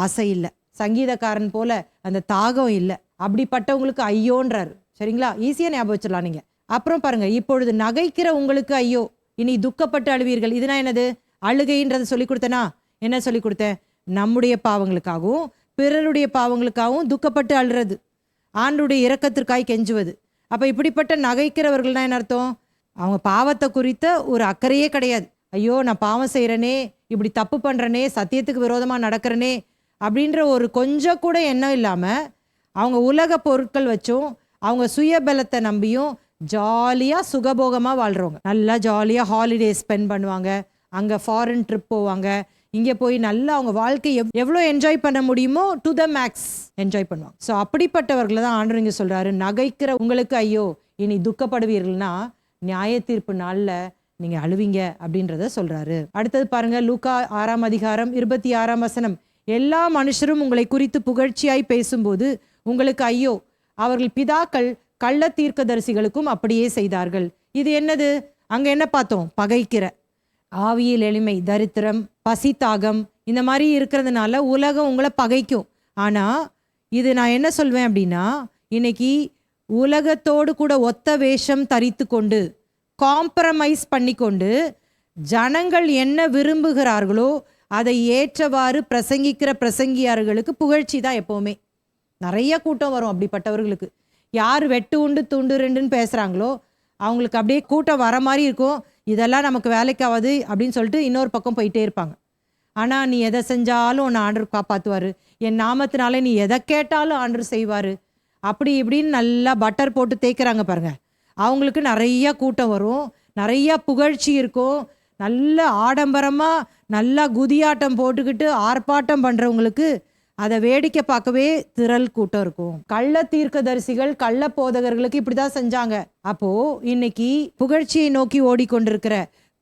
ஆசை இல்லை. சங்கீதக்காரன் போல அந்த தாகம் இல்லை. அப்படிப்பட்டவங்களுக்கு ஐயோன்றாரு. சரிங்களா? ஈஸியாக ஞாபகம் வச்சிடலாம் நீங்கள். அப்புறம் பாருங்க, இப்பொழுது நகைக்கிற உங்களுக்கு ஐயோ, இனி துக்கப்பட்டு அழுவீர்கள். இதுனா என்னது? அழுகைன்றதை சொல்லி கொடுத்தனா? என்ன சொல்லி கொடுத்தேன்? நம்முடைய பாவங்களுக்காகவும் பிறருடைய பாவங்களுக்காகவும் துக்கப்பட்டு அழுறது, ஆண்டுடைய இரக்கத்திற்காய் கெஞ்சுவது. அப்போ இப்படிப்பட்ட நகைக்கிறவர்கள்னா என்ன அர்த்தம்? அவங்க பாவத்தை குறித்த ஒரு அக்கறையே கிடையாது. ஐயோ நான் பாவம் செய்கிறனே, இப்படி தப்பு பண்ணுறனே, சத்தியத்துக்கு விரோதமாக நடக்கிறனே அப்படின்ற ஒரு கொஞ்சம் கூட எண்ணம் இல்லாமல் அவங்க உலக பொருட்கள் வச்சும் அவங்க சுயபலத்தை நம்பியும் ஜாலியாக சுகபோகமாக வாழ்கிறவங்க. நல்லா ஜாலியாக ஹாலிடே ஸ்பெண்ட் பண்ணுவாங்க, அங்கே ஃபாரின் ட்ரிப் போவாங்க, இங்கே போய் நல்லா அவங்க வாழ்க்கையை எவ்வளோ என்ஜாய் பண்ண முடியுமோ டு த மேக்ஸ் என்ஜாய் பண்ணுவாங்க. ஸோ அப்படிப்பட்டவர்களை தான் ஆண்டவர் இங்கே சொல்கிறாரு, நகைக்கிற உங்களுக்கு ஐயோ இனி துக்கப்படுவீர்கள்னா நியாய தீர்ப்பு நாளில் நீங்கள் அழுவீங்க அப்படின்றத சொல்கிறாரு. அடுத்தது பாருங்க, லூக்கா 6ஆம் அதிகாரம் 26ஆம் வசனம். எல்லா மனுஷரும் உங்களை குறித்து புகழ்ச்சியாய் பேசும்போது உங்களுக்கு ஐயோ, அவர்கள் பிதாக்கள் கள்ள தீர்க்கதரிசிகளுக்கும் அப்படியே செய்தார்கள். இது என்னது? அங்கே என்ன பார்த்தோம்? பகைக்கிற, ஆவியில் எளிமை, தரித்திரம், பசி, தாகம் இந்த மாதிரி இருக்கிறதுனால உலகம் உங்களை பகைக்கும். ஆனால் இது நான் என்ன சொல்வேன் அப்படின்னா, இன்னைக்கு உலகத்தோடு கூட ஒத்த வேஷம் தரித்து கொண்டு காம்ப்ரமைஸ் பண்ணி கொண்டு ஜனங்கள் என்ன விரும்புகிறார்களோ அதை ஏற்றவாறு பிரசங்கிக்கிற பிரசங்கியார்களுக்கு புகழ்ச்சி தான் எப்போவுமே. நிறைய கூட்டம் வரும் அப்படிப்பட்டவர்களுக்கு. யார் வெட்டு உண்டு துண்டு ரெண்டுன்னு பேசுகிறாங்களோ அவங்களுக்கு அப்படியே கூட்டம் வர மாதிரி இருக்கும். இதெல்லாம் நமக்கு வேலைக்காவது அப்படின்னு சொல்லிட்டு இன்னொரு பக்கம் போயிட்டே இருப்பாங்க. ஆனால் நீ எதை செஞ்சாலும் உன்னை ஆண்டவர் காப்பாற்றுவார், என் நாமத்தினாலே நீ எதை கேட்டாலும் ஆண்டவர் செய்வார், அப்படி இப்படின்னு நல்லா பட்டர் போட்டு தேய்க்கிறாங்க பாருங்க. அவங்களுக்கு நிறைய கூட்டம் வரும், நிறைய புகழ்ச்சி இருக்கும், நல்ல ஆடம்பரமாக நல்லா குதியாட்டம் போட்டுக்கிட்டு ஆர்ப்பாட்டம் பண்ணுறவங்களுக்கு அதை வேடிக்கை பார்க்கவே திரள் கூட்டம் இருக்கும். கள்ள தீர்க்கதரிசிகள் கள்ள போதகர்களுக்கு இப்படிதான் செஞ்சாங்க. அப்போ இன்னைக்கு புகழ்ச்சியை நோக்கி ஓடிக்கொண்டிருக்கிற,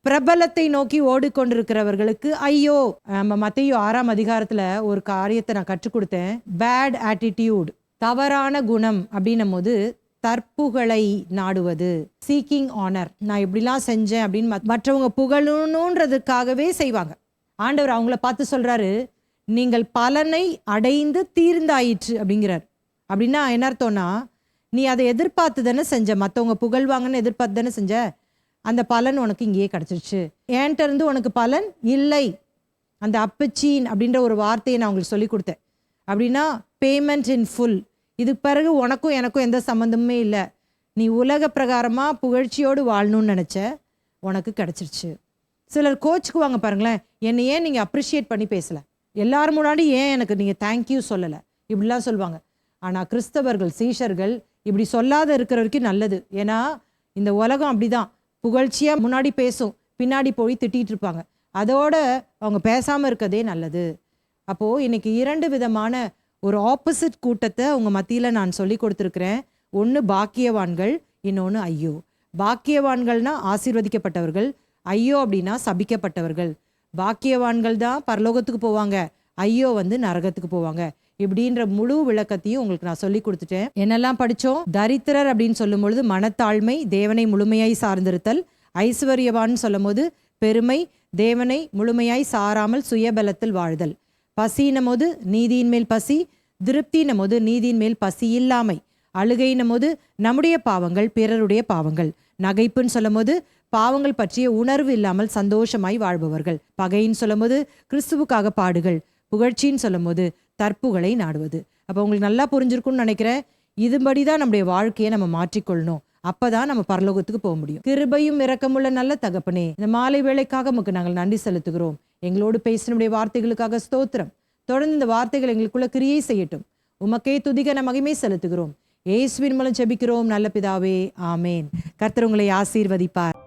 பிரபலத்தை நோக்கி ஓடிக்கொண்டிருக்கிறவர்களுக்கு ஐயோ. நம்ம மத்தேயு 6ஆம் அதிகாரத்துல ஒரு காரியத்தை நான் கற்றுக் கொடுத்தேன். பேட் ஆட்டிடியூட், தவறான குணம் அப்படின்னும் போது தற்புகழை நாடுவது, சீக்கிங் ஆனர். நான் இப்படிலாம் செஞ்சேன் அப்படின்னு மற்றவங்க புகழணுன்றதுக்காகவே செய்வாங்க. ஆண்டவர் அவங்கள பார்த்து சொல்றாரு, நீங்கள் பலனை அடைந்து தீர்ந்தாயிற்று அப்படிங்கிறார். அப்படின்னா என்ன அர்த்தம்னா, நீ அதை எதிர்பார்த்து தானே செஞ்ச, மற்றவங்க புகழ்வாங்கன்னு எதிர்பார்த்து தானே செஞ்ச, அந்த பலன் உனக்கு இங்கேயே கிடச்சிருச்சு. ஏன்ட்ட இருந்து உனக்கு பலன் இல்லை. அந்த அப்பச்சீன் அப்படின்ற ஒரு வார்த்தையை நான் உங்களுக்கு சொல்லி கொடுத்தேன். அப்படின்னா பேமெண்ட் இன் ஃபுல். இதுக்கு பிறகு உனக்கும் எனக்கும் எந்த சம்மந்தமுமே இல்லை. நீ உலக பிரகாரமாக புகழ்ச்சியோடு வாழணும்னு நினச்ச, உனக்கு கிடச்சிருச்சு. சிலர் கோச்சுக்குவாங்க பாருங்களேன், என்னை ஏன் நீங்கள் அப்ரிஷியேட் பண்ணி பேசலை, எல்லாரும் முன்னாடி ஏன் எனக்கு நீங்கள் தேங்க்யூ சொல்லலை, இப்படிலாம் சொல்லுவாங்க. ஆனால் கிறிஸ்தவர்கள் சீஷர்கள் இப்படி சொல்லாத இருக்கிற வரைக்கும் நல்லது. ஏன்னா இந்த உலகம் அப்படிதான், புகழ்ச்சியாக முன்னாடி பேசும், பின்னாடி போய் திட்டிகிட்டு இருப்பாங்க. அதோட அவங்க பேசாமல் இருக்கதே நல்லது. அப்போது இன்னைக்கு 2 விதமான ஒரு ஆப்போசிட் கூட்டத்தை உங்கள் மத்தியில் நான் சொல்லி கொடுத்துருக்குறேன். ஒன்று பாக்கியவான்கள், இன்னொன்று ஐயோ. பாக்கியவான்கள்னா ஆசீர்வதிக்கப்பட்டவர்கள், ஐயோ அப்படின்னா சபிக்கப்பட்டவர்கள். பாக்கியவான்கள் தான் பரலோகத்துக்கு போவாங்க, ஐயோ நரகத்துக்கு போவாங்க. இப்படின்ற முழு விளக்கத்தையும் உங்களுக்கு நான் சொல்லி கொடுத்துட்டேன். என்னெல்லாம் படித்தோம்? தரித்திரர் அப்படின்னு சொல்லும் பொழுது மனத்தாழ்மை, தேவனை முழுமையாய் சார்ந்திருத்தல். ஐஸ்வர்யவான் சொல்லும் போது பெருமை, தேவனை முழுமையாய் சாராமல் சுயபலத்தில் வாழ்தல். பசின்னும் போது நீதியின் மேல் பசி, திருப்தின்னும் போது நீதியின் மேல் பசி இல்லாமை. அழுகைன்னும் போது நம்முடைய பாவங்கள் பிறருடைய பாவங்கள். நகைப்புன்னு சொல்லும் போது பாவங்கள் பற்றிய உணர்வு இல்லாமல் சந்தோஷமாய் வாழ்பவர்கள். பகைன்னு சொல்லும் போது கிறிஸ்துவுக்காக பாடுகள். புகழ்ச்சின்னு சொல்லும் போது தற்புகளை நாடுவது. அப்போ உங்களுக்கு நல்லா புரிஞ்சிருக்கும்னு நினைக்கிறேன். இதுபடிதான் நம்முடைய வாழ்க்கையை நம்ம மாற்றிக்கொள்ளணும். அப்பதான் நம்ம பரலோகத்துக்கு போக முடியும். கிருபையும் இரக்கமுள்ள நல்ல தகப்பனே, இந்த மாலை வேளைக்காக உமக்கு நாங்கள் நன்றி செலுத்துகிறோம். எங்களோடு பேசினுடைய வார்த்தைகளுக்காக ஸ்தோத்திரம். தொடர்ந்து இந்த வார்த்தைகள் எங்களுக்குள்ள கிரியை செய்யட்டும். உமக்கே துதிகன மகிமை செலுத்துகிறோம். இயேசுவின் மூலம் ஜெபிக்கிறோம் நல்ல பிதாவே, ஆமேன். கர்த்தர் உங்களை ஆசீர்வதிப்பார்.